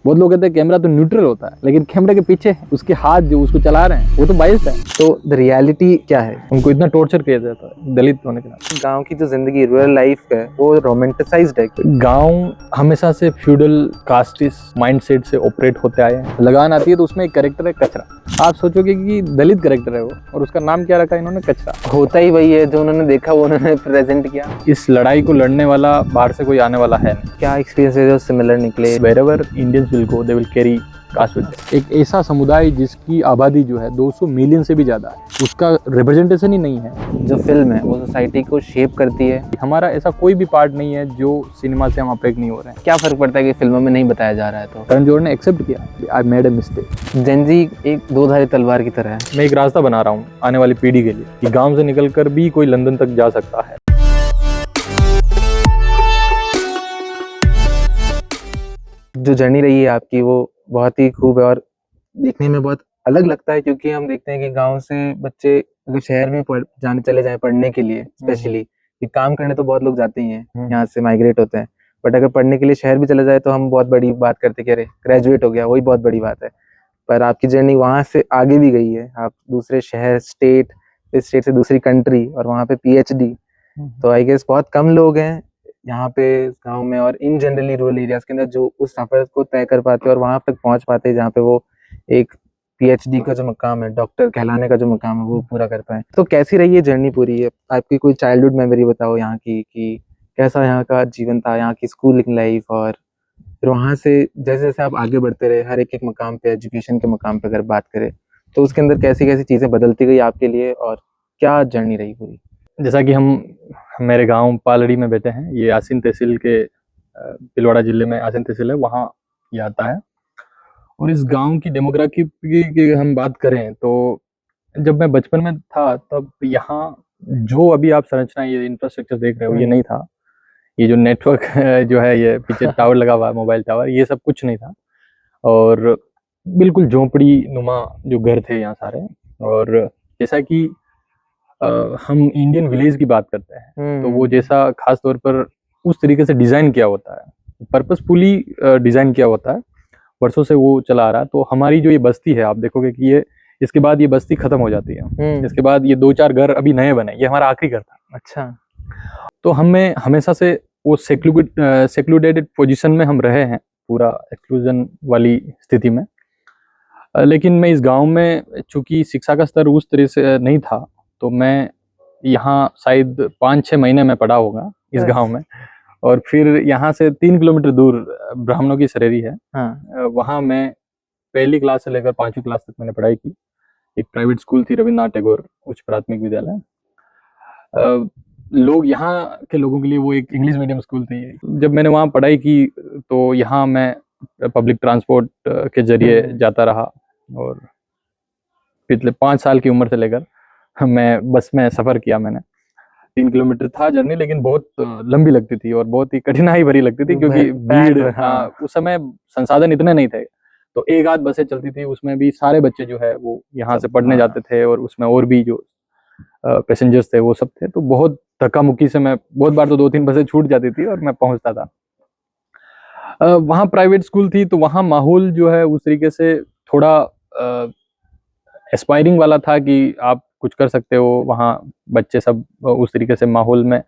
बहुत लोग कहते हैं कैमरा तो न्यूट्रल होता है, लेकिन कैमरे के पीछे उसके हाथ जो उसको चला रहे हैं वो तो बायस्ड है। तो द रियलिटी क्या है? उनको इतना टॉर्चर किया जाता है दलित होने के नाते। गांव की जो जिंदगी रूरल लाइफ है वो रोमांटिसाइज्ड है। गांव हमेशा से फ्यूडल कास्टिस्ट माइंडसेट से ऑपरेट होते आए हैं। लगान आती है तो उसमें एक कैरेक्टर है कचरा। आप सोचोगे कि दलित कैरेक्टर है वो, और उसका नाम क्या रखा इन्होंने, कचरा। होता ही वही है जो उन्होंने देखा वो उन्होंने प्रेजेंट किया। इस लड़ाई को लड़ने वाला बाहर से कोई आने वाला है नहीं। क्या एक्सपीरियंस है जो सिमिलर निकले? Wherever Indians will go, they will carry caste with them. एक ऐसा समुदाय जिसकी आबादी जो है 200 मिलियन से भी ज्यादा है, उसका रिप्रेजेंटेशन ही नहीं है। जो फिल्म है वो सोसाइटी को शेप करती है। हमारा ऐसा कोई भी पार्ट नहीं है जो सिनेमा से हम अपेक्ट नहीं हो रहे हैं। क्या फर्क पड़ता है कि फिल्मों में नहीं बताया जा रहा है? तो करण जौहर ने एक्सेप्ट किया, आई मेड अ मिस्टेक। जेन ज़ी एक दो धारी तलवार की तरह है। मैं एक रास्ता बना रहा हूँ आने वाली पीढ़ी के लिए कि गांव से निकलकर भी कोई लंदन तक जा सकता है। जो जर्नी रही है आपकी वो बहुत ही खूब है और देखने में बहुत अलग लगता है, क्योंकि हम देखते हैं कि गांव से बच्चे अगर शहर में जाने चले जाएं पढ़ने के लिए, स्पेशली कि काम करने तो बहुत लोग जाते ही हैं, यहाँ से माइग्रेट होते हैं, बट अगर पढ़ने के लिए शहर भी चले जाए तो हम बहुत बड़ी बात करते हैं कि अरे ग्रेजुएट हो गया, वही बहुत बड़ी बात है। पर आपकी जर्नी वहाँ से आगे भी गई है, आप दूसरे शहर, स्टेट, फिर स्टेट से दूसरी कंट्री और वहाँ पे PhD। तो आई गेस बहुत कम लोग हैं यहाँ पे गांव में और इन जनरली रूरल एरियाज के अंदर जो उस सफर को तय कर पाते और वहां तक पहुंच पाते जहाँ पे वो एक PhD का जो मकाम है, डॉक्टर कहलाने का जो मकाम है, वो पूरा कर पाए। तो कैसी रही है जर्नी पूरी? है आपकी कोई चाइल्डहुड मेमोरी बताओ यहाँ की, कि कैसा यहाँ का जीवन था, यहाँ की स्कूलिंग लाइफ, और फिर वहां से जैसे जैसे आप आगे बढ़ते रहे हर एक मकाम पे, एजुकेशन के मकाम पे अगर बात करें तो उसके अंदर कैसी कैसी चीजें बदलती गई आपके लिए और क्या जर्नी रही पूरी? जैसा कि हम मेरे गांव पालड़ी में बैठे हैं, ये आसीन तहसील के भीलवाड़ा जिले में आसीन तहसील है, वहाँ ये आता है। और इस गांव की डेमोग्राफी की हम बात करें तो जब मैं बचपन में था तब यहाँ जो अभी आप संरचना, ये इंफ्रास्ट्रक्चर देख रहे हो, ये नहीं था। ये जो नेटवर्क जो है, ये पीछे टावर लगा हुआ है, मोबाइल टावर, ये सब कुछ नहीं था। और बिल्कुल झोंपड़ी नुमा जो घर थे यहाँ सारे। और जैसा कि हम इंडियन विलेज की बात करते हैं तो वो जैसा खास तौर पर उस तरीके से डिजाइन किया होता है, पर्पसफुली डिजाइन किया होता है, वर्षों से वो चला आ रहा है। तो हमारी जो ये बस्ती है, आप देखोगे कि ये इसके बाद ये बस्ती खत्म हो जाती है। इसके बाद ये 2-4 घर अभी नए बने, ये हमारा आखिरी घर था। अच्छा। तो हमें हमेशा से वो सेक्लूडेटेड पोजीशन में हम रहे हैं, पूरा एक्सक्लूजन वाली स्थिति में। लेकिन मैं इस गांव में चूंकि शिक्षा का स्तर उस तरह से नहीं था, तो मैं यहाँ शायद 5-6 महीने में पढ़ा होगा इस गांव में। और फिर यहाँ से 3 किलोमीटर दूर ब्राह्मणों की सरेरी है, वहाँ मैं पहली क्लास से लेकर 5वीं क्लास तक मैंने पढ़ाई की। एक प्राइवेट स्कूल थी, रविन्द्रनाथ टैगोर उच्च प्राथमिक विद्यालय। लोग यहाँ के लोगों के लिए वो एक इंग्लिश मीडियम स्कूल थी। जब मैंने वहाँ पढ़ाई की तो यहाँ मैं पब्लिक ट्रांसपोर्ट के जरिए जाता रहा, और पिछले 5 साल की उम्र से लेकर मैं बस में सफ़र किया मैंने। 3 किलोमीटर था जर्नी, लेकिन बहुत लंबी लगती थी और बहुत ही कठिनाई भरी लगती थी, क्योंकि भीड़, उस समय संसाधन इतने नहीं थे। तो एक आध बसें चलती थी, उसमें भी सारे बच्चे जो है वो यहाँ से पढ़ने जाते थे, और उसमें और भी जो पैसेंजर्स थे वो सब थे। तो बहुत धक्का मुक्की से मैं बहुत बार तो 2-3 बसें छूट जाती थी और मैं पहुंचता था। वहाँ प्राइवेट स्कूल थी तो वहाँ माहौल जो है उस तरीके से थोड़ा एस्पायरिंग वाला था कि आप कुछ कर सकते हो। वहाँ बच्चे सब उस तरीके से माहौल में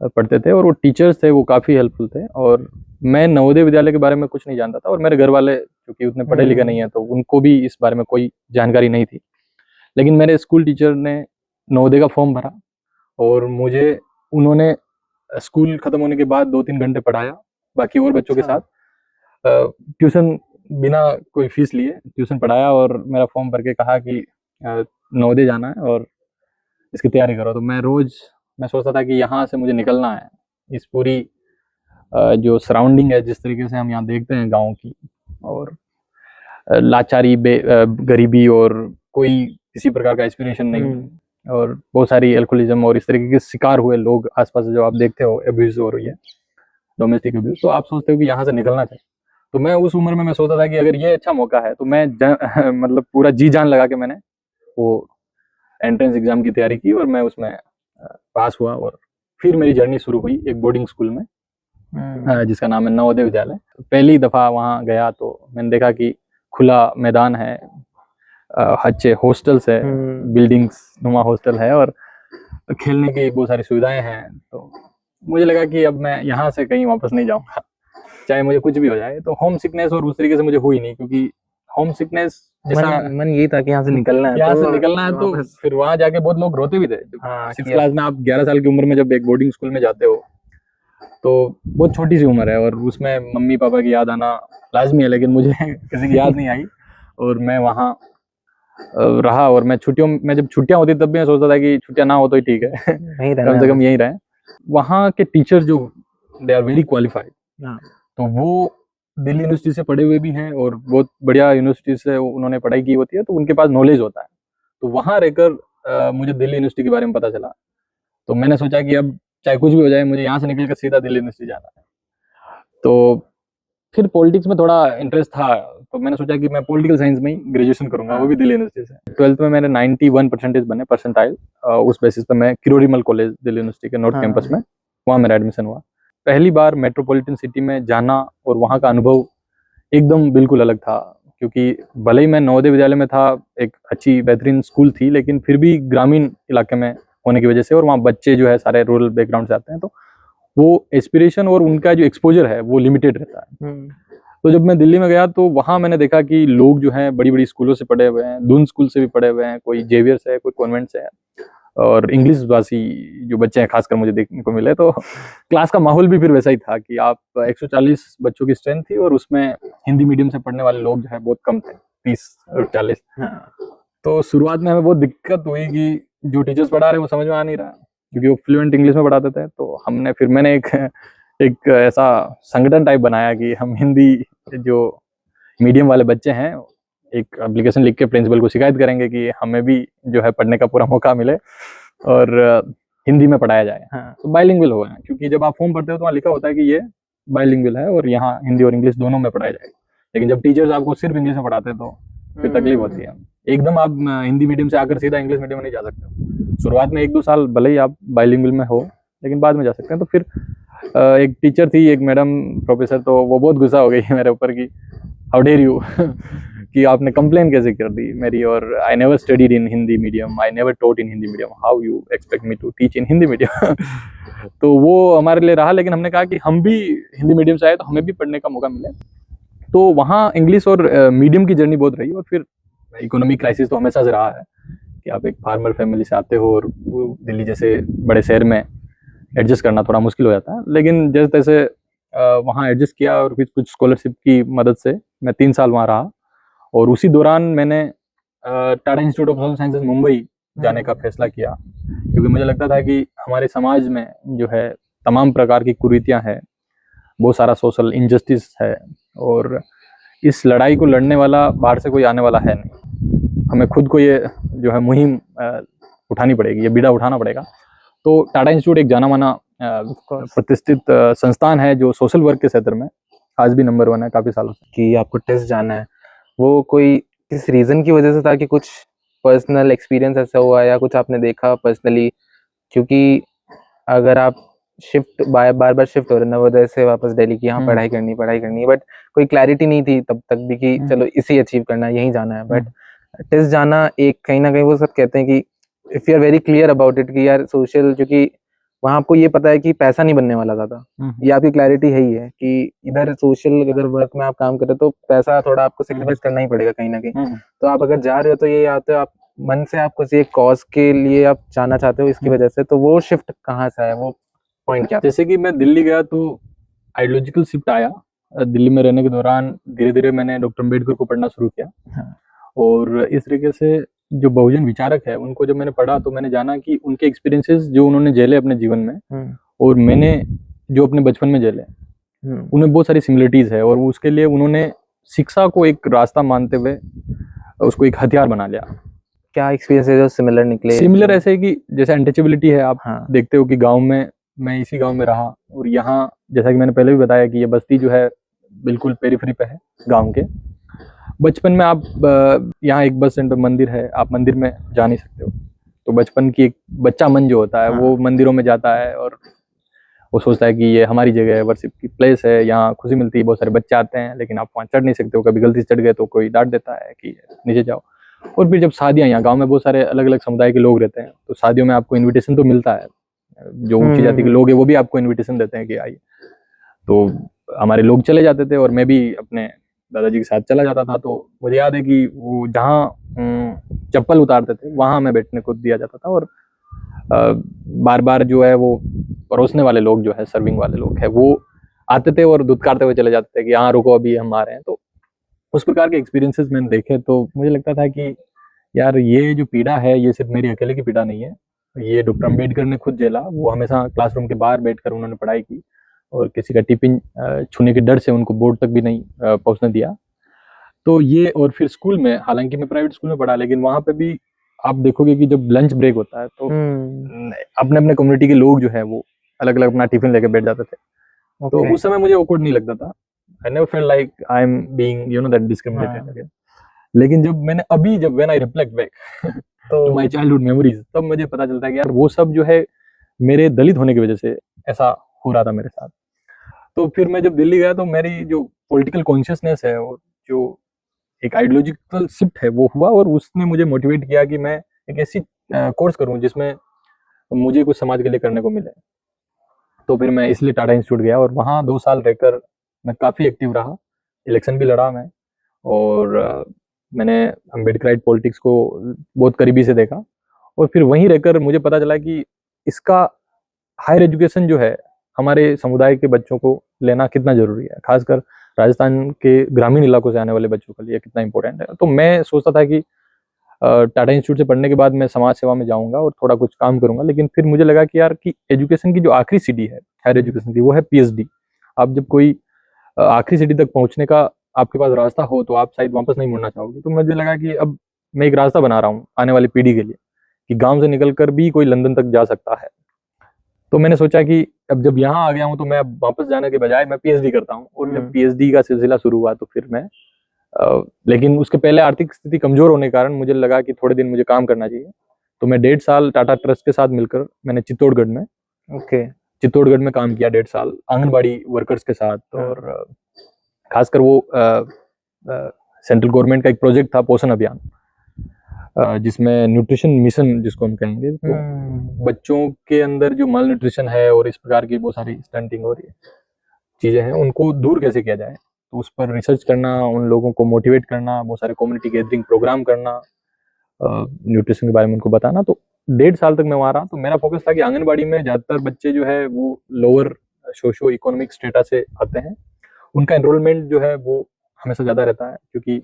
पढ़ते थे, और वो टीचर्स थे वो काफ़ी हेल्पफुल थे। और मैं नवोदय विद्यालय के बारे में कुछ नहीं जानता था, और मेरे घर वाले क्योंकि उतने पढ़े लिखे नहीं है तो उनको भी इस बारे में कोई जानकारी नहीं थी। लेकिन मेरे स्कूल टीचर ने नवोदय का फॉर्म भरा, और मुझे उन्होंने स्कूल खत्म होने के बाद 2-3 घंटे पढ़ाया बाकी और बच्चों के साथ। ट्यूशन बिना कोई फीस लिए ट्यूशन पढ़ाया, और मेरा फॉर्म भर के कहा कि नवोदय जाना है और इसकी तैयारी करो। तो मैं सोचता था कि यहाँ से मुझे निकलना है। इस पूरी जो सराउंडिंग है, जिस तरीके से हम यहाँ देखते हैं गाँव की, और लाचारी, गरीबी, और कोई किसी प्रकार का एस्पिरेशन नहीं, और बहुत सारी एल्कोहलिज्म और इस तरीके के शिकार हुए लोग आसपास जो आप देखते हो, अब्यूज हो रही है, डोमेस्टिक अब्यूज। तो आप सोचते हो कि यहाँ से निकलना चाहिए। तो मैं उस उम्र में मैं सोचता था कि अगर ये अच्छा मौका है तो मैं मतलब पूरा जी जान लगा के मैंने वो एंट्रेंस एग्जाम की तैयारी की, और मैं उसमें पास हुआ। और फिर मेरी जर्नी शुरू हुई एक बोर्डिंग स्कूल में, जिसका नाम है नवोदय विद्यालय। पहली दफ़ा वहाँ गया तो मैंने देखा कि खुला मैदान है, अच्छे हॉस्टल्स है, बिल्डिंग्स नुमा हॉस्टल है और खेलने की बहुत सारी सुविधाएं हैं। तो मुझे लगा कि अब मैं यहाँ से कहीं वापस नहीं जाऊँगा, चाहे मुझे कुछ भी हो जाए। तो होम सिकनेस और उस तरीके से मुझे हुई नहीं, क्योंकि होम सिकनेस जैसा मन यही था कि यहाँ से निकलना है, यहाँ से निकलना है। तो फिर वहाँ जाके बहुत लोग रोते भी थे। 6th क्लास में आप 11 साल की उम्र में जब एक बोर्डिंग स्कूल में जाते हो तो बहुत छोटी सी उम्र है और उसमें मम्मी पापा की याद आना लाजमी है, लेकिन मुझे किसी की याद नहीं आई और मैं वहाँ रहा। और मैं छुट्टियों में जब छुट्टियां होती तब भी मैं सोचता था कि छुट्टियां ना हो तो ही ठीक है, कम से कम यहीं रहें। वहाँ के टीचर जो दे आर वेरी क्वालिफाइड, तो वो दिल्ली यूनिवर्सिटी से पढ़े हुए भी हैं और बहुत बढ़िया यूनिवर्सिटी से उन्होंने पढ़ाई की होती है, तो उनके पास नॉलेज होता है। तो वहाँ रहकर मुझे दिल्ली यूनिवर्सिटी के बारे में पता चला। तो मैंने सोचा कि अब चाहे कुछ भी हो जाए, मुझे यहाँ से निकल कर सीधा दिल्ली यूनिवर्सिटी जाना है। तो फिर पॉलिटिक्स में थोड़ा इंटरेस्ट था, तो मैंने सोचा कि मैं पॉलिटिकल साइंस में ही ग्रेजुएशन करूंगा, वो भी दिल्ली यूनिवर्सिटी से। 12th में मेरे 91% बने परसेंटाइल, उस बेसिस पे मैं किरोड़ीमल कॉलेज दिल्ली यूनिवर्सिटी के नॉर्थ कैंपस में वहाँ मेरा एडमिशन हुआ। पहली बार मेट्रोपॉलिटन सिटी में जाना और वहाँ का अनुभव एकदम बिल्कुल अलग था, क्योंकि भले ही मैं नवोदय विद्यालय में था, एक अच्छी बेहतरीन स्कूल थी, लेकिन फिर भी ग्रामीण इलाके में होने की वजह से और वहाँ बच्चे जो है सारे रूरल बैकग्राउंड से आते हैं, तो वो एस्पिरेशन और उनका जो एक्सपोजर है वो लिमिटेड रहता है। तो जब मैं दिल्ली में गया तो वहाँ मैंने देखा कि लोग जो हैं बड़ी बड़ी स्कूलों से पढ़े हुए हैं, दून स्कूल से भी पढ़े हुए हैं, कोई जेवियर से है, कोई कॉन्वेंट से है, और इंग्लिश भाषी जो बच्चे हैं खासकर मुझे देखने को मिले। तो क्लास का माहौल भी फिर वैसा ही था कि आप 140 बच्चों की स्ट्रेंथ थी और उसमें हिंदी मीडियम से पढ़ने वाले लोग जो है बहुत कम थे, 30 और 40। तो शुरुआत में हमें बहुत दिक्कत हुई कि जो टीचर्स पढ़ा रहे हैं वो समझ में आ नहीं रहा, क्योंकि वो फ्लुएंट इंग्लिश में पढ़ाते थे। तो मैंने एक ऐसा संगठन टाइप बनाया कि हम हिंदी जो मीडियम वाले बच्चे हैं एक एप्लीकेशन लिख के प्रिंसिपल को शिकायत करेंगे कि हमें भी जो है पढ़ने का पूरा मौका मिले और हिंदी में पढ़ाया जाए। तो बाइलिंगुअल हो गया, क्योंकि जब आप फॉर्म भरते हो तो वहाँ लिखा होता है कि ये बाइलिंगुअल है और यहाँ हिंदी और इंग्लिश दोनों में पढ़ाया जाए। लेकिन जब टीचर्स आपको सिर्फ इंग्लिश में पढ़ाते हैं तो फिर तकलीफ होती है। एकदम आप हिंदी मीडियम से आकर सीधा इंग्लिश मीडियम में नहीं जा सकते। शुरुआत में 1-2 साल भले ही आप बाइलिंगुअल में हो, लेकिन बाद में जा सकते हैं। तो फिर एक टीचर थी, एक मैडम प्रोफेसर, तो वो बहुत गुस्सा हो गई मेरे ऊपर कि हाउ डेयर यू कि आपने कंप्लेन कैसे कर दी मेरी, और I never studied in Hindi medium, I never taught in Hindi medium, how you expect me to teach in Hindi medium. तो वो हमारे लिए रहा, लेकिन हमने कहा कि हम भी हिंदी मीडियम से आए तो हमें भी पढ़ने का मौका मिले। तो वहाँ इंग्लिश और मीडियम की जर्नी बहुत रही। और फिर इकोनॉमिक क्राइसिस तो हमेशा से रहा है कि आप एक फार्मर फैमिली से आते हो और दिल्ली जैसे बड़े शहर में एडजस्ट करना थोड़ा मुश्किल हो जाता है, लेकिन जैसे तैसे वहाँ एडजस्ट किया और फिर कुछ स्कॉलरशिप की मदद से मैं 3 साल वहाँ रहा। और उसी दौरान मैंने Tata institute of social sciences Mumbai जाने का फैसला किया, क्योंकि मुझे लगता था कि हमारे समाज में जो है तमाम प्रकार की कुरीतियाँ हैं, बहुत सारा सोशल इनजस्टिस है, और इस लड़ाई को लड़ने वाला बाहर से कोई आने वाला है नहीं। हमें खुद को ये जो है मुहिम उठानी पड़ेगी, ये बीड़ा उठाना पड़ेगा। तो टाटा इंस्टीट्यूट एक जाना माना प्रतिष्ठित संस्थान है जो सोशल वर्क के क्षेत्र में आज भी नंबर 1 है काफ़ी सालों से। कि आपको टेस्ट जाना है, वो कोई किस रीज़न की वजह से था कि कुछ पर्सनल एक्सपीरियंस ऐसा हुआ या कुछ आपने देखा पर्सनली? क्योंकि अगर आप बार बार शिफ्ट हो रहे नवोदय से वापस दिल्ली की, यहाँ पढ़ाई करनी है, बट कोई क्लैरिटी नहीं थी तब तक भी कि चलो इसी अचीव करना है, यहीं जाना है। बट टेस्ट जाना एक कहीं ना कहीं वो सब कहते हैं कि if you are very clear about it कि यार सोशल, क्योंकि वहाँ आपको ये पता है कि पैसा नहीं बनने वाला ज़्यादा, ये आपकी क्लैरिटी है ही है कि इधर सोशल अगर वर्क में आप काम करें तो पैसा थोड़ा आपको सेक्रीफाइस करना ही पड़ेगा कहीं ना कहीं। तो आप अगर जा रहे हो तो ये आते हो आप मन से, आपको एक कॉज के लिए आप जाना चाहते हो इसकी वजह से। तो वो शिफ्ट कहाँ से है, वो पॉइंट क्या? जैसे कि मैं दिल्ली गया तो आइडियोलॉजिकल शिफ्ट आया। दिल्ली में रहने के दौरान धीरे धीरे मैंने डॉक्टर अम्बेडकर को पढ़ना शुरू किया। और इस तरीके से जो बहुजन विचारक है उनको जब मैंने पढ़ा तो मैंने जाना कि उनके एक्सपीरियंसेस जो उन्होंने झेले अपने जीवन में और मैंने जो अपने बचपन में झेले, उनमें बहुत सारी सिमिलरिटीज है। और उसके लिए उन्होंने शिक्षा को एक रास्ता मानते हुए उसको एक हथियार बना लिया। क्या एक्सपीरियंस है जो सिमिलर निकले? सिमिलर ऐसे है कि जैसे अनटचेबिलिटी है, आप देखते हो कि गाँव में, मैं इसी गाँव में रहा और यहाँ जैसा कि मैंने पहले भी बताया कि ये बस्ती जो है बिल्कुल पेरिफेरी पे है गाँव के। बचपन में आप यहाँ एक बस स्टैंड पे मंदिर है, आप मंदिर में जा नहीं सकते हो। तो बचपन की एक बच्चा मन जो होता है वो मंदिरों में जाता है वो सोचता है कि ये हमारी जगह है, वर्शिप की प्लेस है, यहाँ खुशी मिलती है, बहुत सारे बच्चे आते हैं, लेकिन आप वहाँ चढ़ नहीं सकते हो, कभी गलती से चढ़ गए तो कोई डांट देता है कि नीचे जाओ। और फिर जब शादियाँ, यहाँ गांव में बहुत सारे अलग अलग समुदाय के लोग रहते हैं, तो शादियों में आपको इनविटेशन तो मिलता है, जो ऊंची जाति के लोग हैं वो भी आपको इनविटेशन देते हैं कि आइए। तो हमारे लोग चले जाते थे और मैं भी अपने दादाजी के साथ चला जाता था। तो मुझे याद है कि वो जहाँ चप्पल उतारते थे वहाँ हमें बैठने को दिया जाता था, और बार बार जो है वो परोसने वाले लोग जो है, सर्विंग वाले लोग है, वो आते थे और दुत्कारते हुए चले जाते थे कि हाँ रुको अभी हम आ रहे हैं। तो उस प्रकार के एक्सपीरियंसेस मैंने देखे, तो मुझे लगता था कि यार ये जो पीड़ा है ये सिर्फ मेरी अकेले की पीड़ा नहीं है, ये डॉक्टर अम्बेडकर ने खुद झेला। वो हमेशा क्लासरूम के बाहर बैठकर उन्होंने पढ़ाई की, और किसी का टिफिन छूने के डर से उनको बोर्ड तक भी नहीं पहुंचने दिया। तो ये, और फिर स्कूल में, हालांकि मैं प्राइवेट स्कूल में पढ़ा, लेकिन वहाँ पे भी आप देखोगे कि जब लंच ब्रेक होता है तो अपने अपने कम्युनिटी के लोग जो है वो अलग अलग अपना टिफिन लेके बैठ जाते थे। तो उस समय मुझे awkward नहीं लगता था। I never felt like I'm being, that discriminated again. लेकिन जब मैंने अभी, जब when I reflect back तो my childhood memories, तब मुझे पता चलता है कि यार वो सब जो है मेरे दलित होने की वजह से ऐसा हो रहा था मेरे साथ। तो फिर मैं जब दिल्ली गया तो मेरी जो पॉलिटिकल कॉन्शियसनेस है और जो एक आइडियोलॉजिकल शिफ्ट है वो हुआ, और उसने मुझे मोटिवेट किया कि मैं एक ऐसी कोर्स करूं जिसमें मुझे कुछ समाज के लिए करने को मिले। तो फिर मैं इसलिए टाटा इंस्टीट्यूट गया, और वहाँ 2 साल रहकर मैं काफ़ी एक्टिव रहा, इलेक्शन भी लड़ा मैं, और मैंने अम्बेडकराइट पॉलिटिक्स को बहुत करीबी से देखा। और फिर वहीं रहकर मुझे पता चला कि इसका हायर एजुकेशन जो है हमारे समुदाय के बच्चों को लेना कितना ज़रूरी है, खासकर राजस्थान के ग्रामीण इलाकों से आने वाले बच्चों के लिए कितना इंपॉर्टेंट है। तो मैं सोचता था कि टाटा इंस्टीट्यूट से पढ़ने के बाद मैं समाज सेवा में जाऊंगा और थोड़ा कुछ काम करूंगा, लेकिन फिर मुझे लगा कि यार कि एजुकेशन की जो आखिरी सीढ़ी है हायर एजुकेशन की, वो है पीएचडी। आप जब कोई आखिरी सीढ़ी तक पहुंचने का आपके पास रास्ता हो तो आप शायद वापस नहीं मुड़ना चाहोगे। तो मुझे लगा कि अब मैं एक रास्ता बना रहा हूँ आने वाली पीढ़ी के लिए, कि गाँव से निकल कर भी कोई लंदन तक जा सकता है। तो मैंने सोचा कि अब जब यहाँ आ गया हूँ तो मैं अब वापस जाने के बजाय मैं पीएचडी करता हूँ। और जब पीएचडी का सिलसिला शुरू हुआ तो फिर मैं लेकिन उसके पहले आर्थिक स्थिति कमजोर होने के कारण मुझे लगा कि थोड़े दिन मुझे काम करना चाहिए। तो मैं 1.5 साल टाटा ट्रस्ट के साथ मिलकर मैंने चित्तौड़गढ़ में चित्तौड़गढ़ में काम किया, 1.5 साल आंगनबाड़ी वर्कर्स के साथ। और खासकर वो सेंट्रल गवर्नमेंट का एक प्रोजेक्ट था पोषण अभियान, जिसमें न्यूट्रिशन मिशन जिसको हम कहेंगे, तो बच्चों के अंदर जो माल न्यूट्रिशन है और इस प्रकार की बहुत सारी स्टंटिंग और चीजें हैं उनको दूर कैसे किया जाए, तो उस पर रिसर्च करना, उन लोगों को मोटिवेट करना, बहुत सारे कम्युनिटी गैदरिंग प्रोग्राम करना, न्यूट्रिशन के बारे में उनको बताना। तो 1.5 साल तक मैं वहाँ रहा। तो मेरा फोकस था कि आंगनबाड़ी में ज़्यादातर बच्चे जो है वो लोअर सोशो इकोनॉमिक स्टेटा से आते हैं, उनका एनरोलमेंट जो है वो हमेशा ज़्यादा रहता है, क्योंकि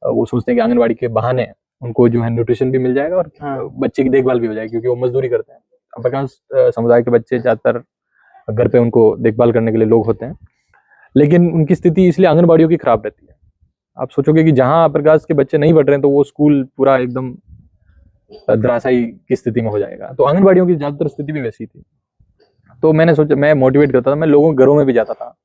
वो सोचते हैं कि आंगनबाड़ी के बहाने उनको जो है न्यूट्रिशन भी मिल जाएगा और बच्चे की देखभाल भी हो जाएगी, क्योंकि वो मजदूरी करते हैं। अपने पास समुदाय के बच्चे ज़्यादातर घर पे उनको देखभाल करने के लिए लोग होते हैं, लेकिन उनकी स्थिति इसलिए आंगनबाड़ियों की खराब रहती है। आप सोचोगे कि जहाँ प्रकाश के बच्चे नहीं पढ़ रहे हैं तो वो स्कूल पूरा एकदम धराशायी की स्थिति में हो जाएगा। तो आंगनबाड़ियों की ज्यादातर स्थिति भी वैसी थी। तो मैंने सोचा, मैं मोटिवेट करता था, मैं लोगों के घरों में भी जाता था,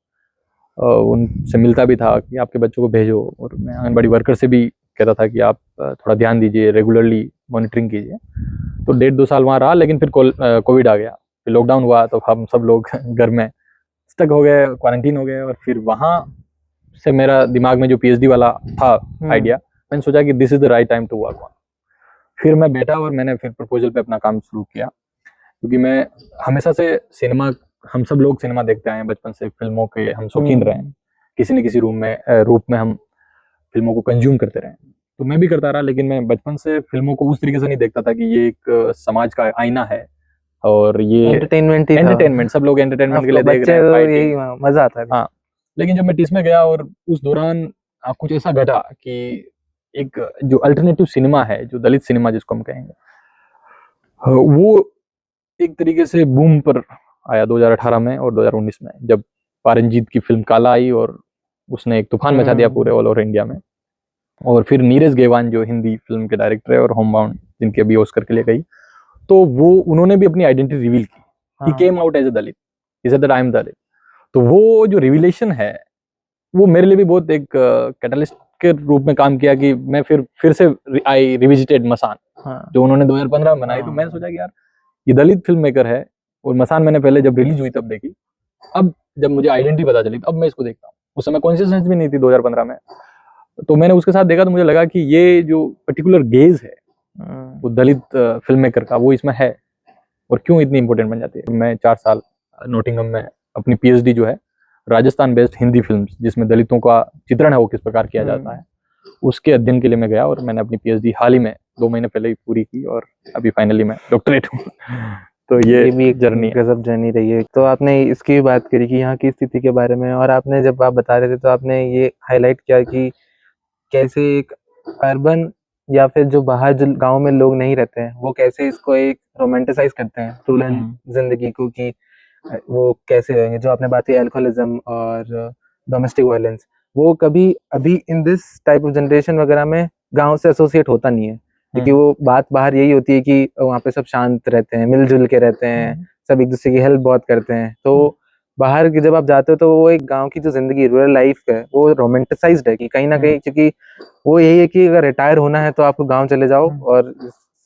उनसे मिलता भी था कि आपके बच्चों को भेजो, और मैं आंगनबाड़ी वर्कर से भी कहता था कि आप थोड़ा ध्यान दीजिए, रेगुलरली मॉनिटरिंग कीजिए। तो 1.5-2 साल वहाँ रहा, लेकिन फिर कोविड आ गया, फिर लॉकडाउन हुआ, तो हम सब लोग घर में स्टक हो गए, क्वारंटीन हो गए। और फिर वहाँ से मेरा दिमाग में जो पीएचडी वाला था आइडिया, मैंने सोचा कि this is the right time to work on. फिर मैं बैठा और मैंने फिर प्रपोजल पे अपना काम शुरू किया, क्योंकि मैं हमेशा से सिनेमा, हम सब लोग सिनेमा देखते आए हैं बचपन से, फिल्मों के हम शौकीन रहे हैं, किसी न किसी रूप में हम फिल्मों को कंज्यूम करते रहे। तो मैं भी करता रहा, लेकिन मैं बचपन से फिल्मों को उस तरीके से नहीं देखता था कि ये एक समाज का आईना है और ये एंटरटेनमेंट, सब लोग एंटरटेनमेंट के लिए देख रहे हैं, यही मजा आता है। हाँ, लेकिन जब मैं टीस में गया और उस दौरान कुछ ऐसा घटा कि एक जो अल्टरनेटिव सिनेमा है, जो दलित सिनेमा जिसको हम कहेंगे, वो एक तरीके से बूम पर आया 2018 में और 2019 में, जब पारंजीत की फिल्म काला आई और उसने एक तूफान मचा दिया पूरे ऑल ओवर इंडिया में। और फिर नीरज गेवान जो हिंदी फिल्म के डायरेक्टर है और होमबाउंड जिनकी अभी ऑस्कर के लिए गई, तो वो उन्होंने भी अपनी आइडेंटिटी रिवील की। He came out as a Dalit, he said that I am Dalit. तो वो जो रिवीलेशन है वो मेरे लिए भी बहुत एक कैटलिस्ट के रूप में काम किया, कि मैं फिर से आई रिविजिटेड मसान, जो उन्होंने 2015 में बनाई। तो मैंने सोचा कि यार ये दलित फिल्म मेकर है, और मसान मैंने पहले जब रिलीज हुई तब देखी, अब जब मुझे आइडेंटिटी पता चली अब मैं इसको देखता हूँ। उस समय कॉन्शियसनेस भी नहीं थी 2015 में, तो मैंने उसके साथ देखा तो मुझे लगा कि ये जो पर्टिकुलर गेज है वो दलित फिल्म मेकर का, वो इसमें है और क्यों इतनी इंपॉर्टेंट बन जाती है। मैं 4 साल नोटिंगम में अपनी पीएचडी जो है राजस्थान बेस्ड हिंदी फिल्म जिसमें दलितों का चित्रण है वो किस प्रकार किया जाता है, उसके अध्ययन के लिए मैं गया और मैंने अपनी पीएचडी हाल ही में 2 महीने पहले ही पूरी की और अभी फाइनली मैं डॉक्टरेट हूँ। तो ये भी एक जर्नी है। गजब जर्नी रही है। तो आपने इसकी भी बात करी कि यहाँ की स्थिति के बारे में, और आपने जब आप बता रहे थे तो आपने ये हाईलाइट किया कि कैसे एक अर्बन या फिर जो बाहर जो गांव में लोग नहीं रहते हैं वो कैसे इसको एक रोमांटिसाइज करते हैं रूरल जिंदगी को, कि वो कैसे रहेंगे। जो आपने बात की अल्कोहलिज्म और डोमेस्टिक वायलेंस, वो कभी अभी in this type of generation वगैरह में गांव से एसोसिएट होता नहीं है, क्योंकि वो बात बाहर यही होती है कि वहाँ पे सब शांत रहते हैं, मिलजुल के रहते हैं, सब एक दूसरे की हेल्प बहुत करते हैं। तो बाहर की जब आप जाते हो तो वो एक गांव की जो जिंदगी रूरल लाइफ है वो रोमांटिसाइज्ड है कि कहीं ना कहीं, क्योंकि वो यही है कि अगर रिटायर होना है तो आपको गांव चले जाओ और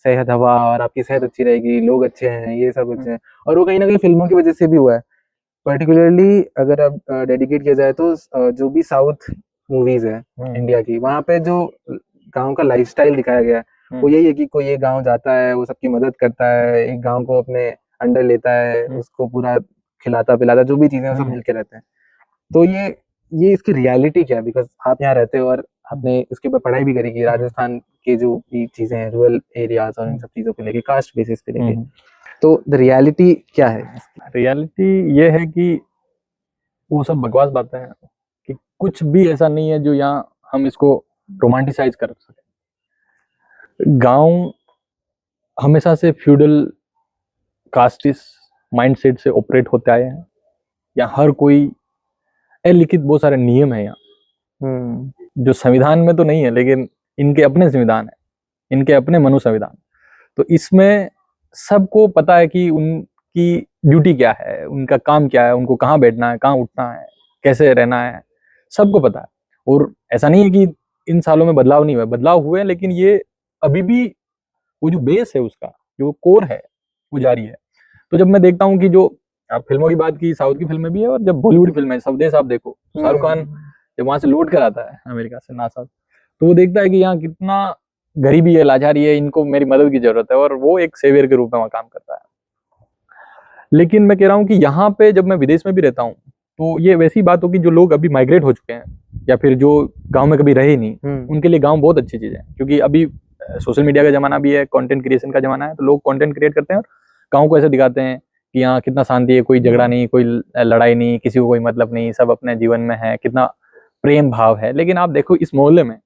सेहत हवा और आपकी सेहत अच्छी रहेगी, लोग अच्छे हैं, ये सब अच्छे हैं। और वो कहीं ना कहीं फिल्मों की वजह से भी हुआ है। पर्टिकुलरली अगर अब डेडिकेट किया जाए तो जो भी साउथ मूवीज है इंडिया की, वहाँ पे जो गांव का लाइफस्टाइल दिखाया गया है वो यही है कि कोई एक गांव जाता है, वो सबकी मदद करता है, एक गांव को अपने अंडर लेता है, उसको पूरा खिलाता पिलाता, जो भी चीजें सब मिलके रहते हैं। तो ये इसकी रियलिटी क्या है? बिकॉज आप यहाँ रहते हो और आपने इसके ऊपर पढ़ाई भी करी कि राजस्थान के जो भी चीजें हैं रूरल एरियाज और इन सब चीजों को लेके, कास्ट बेसिस पे लेके, तो द रियलिटी क्या है? रियलिटी ये है कि वो सब बकवास बातें हैं कि कुछ भी ऐसा नहीं है जो यहाँ हम इसको रोमांटिसाइज कर सके। गांव हमेशा से फ्यूडल कास्टिस माइंडसेट से ऑपरेट होते आए हैं। यहाँ हर कोई अलिखित बहुत सारे नियम है यहाँ, जो संविधान में तो नहीं है लेकिन इनके अपने संविधान है, इनके अपने मनु संविधान। तो इसमें सबको पता है कि उनकी ड्यूटी क्या है, उनका काम क्या है, उनको कहाँ बैठना है, कहाँ उठना है, कैसे रहना है, सबको पता है। और ऐसा नहीं है कि इन सालों में बदलाव नहीं हुआ, बदलाव हुए, लेकिन ये अभी भी वो जो बेस है उसका जो कोर है वो जारी है। तो जब मैं देखता हूँ कि जो आप फिल्मों की बात की, साउथ की फिल्में भी है और जब बॉलीवुड फिल्म है, स्वदेश आप देखो, शाहरुख खान जब वहां से लौट कर आता है अमेरिका से नासा, तो वो देखता है कि यहाँ कितना गरीबी है, लाचारी है, इनको मेरी मदद की जरूरत है, और वो एक सेवियर के रूप में वहां काम करता है। लेकिन मैं कह रहा हूँ कि यहाँ पे जब मैं विदेश में भी रहता हूँ तो ये वैसी बात होगी, जो लोग अभी माइग्रेट हो चुके हैं या फिर जो गांव में कभी रहे नहीं, उनके लिए गांव बहुत अच्छी चीज है। क्योंकि अभी सोशल मीडिया का जमाना भी है, कंटेंट क्रिएशन का जमाना है, तो लोग कंटेंट क्रिएट करते हैं और गांव को ऐसे दिखाते हैं कि यहाँ कितना शांति है, कोई झगड़ा नहीं, कोई लड़ाई नहीं, किसी को कोई मतलब नहीं, सब अपने जीवन में है, कितना प्रेम भाव है। लेकिन आप देखो इस मोहल्ले में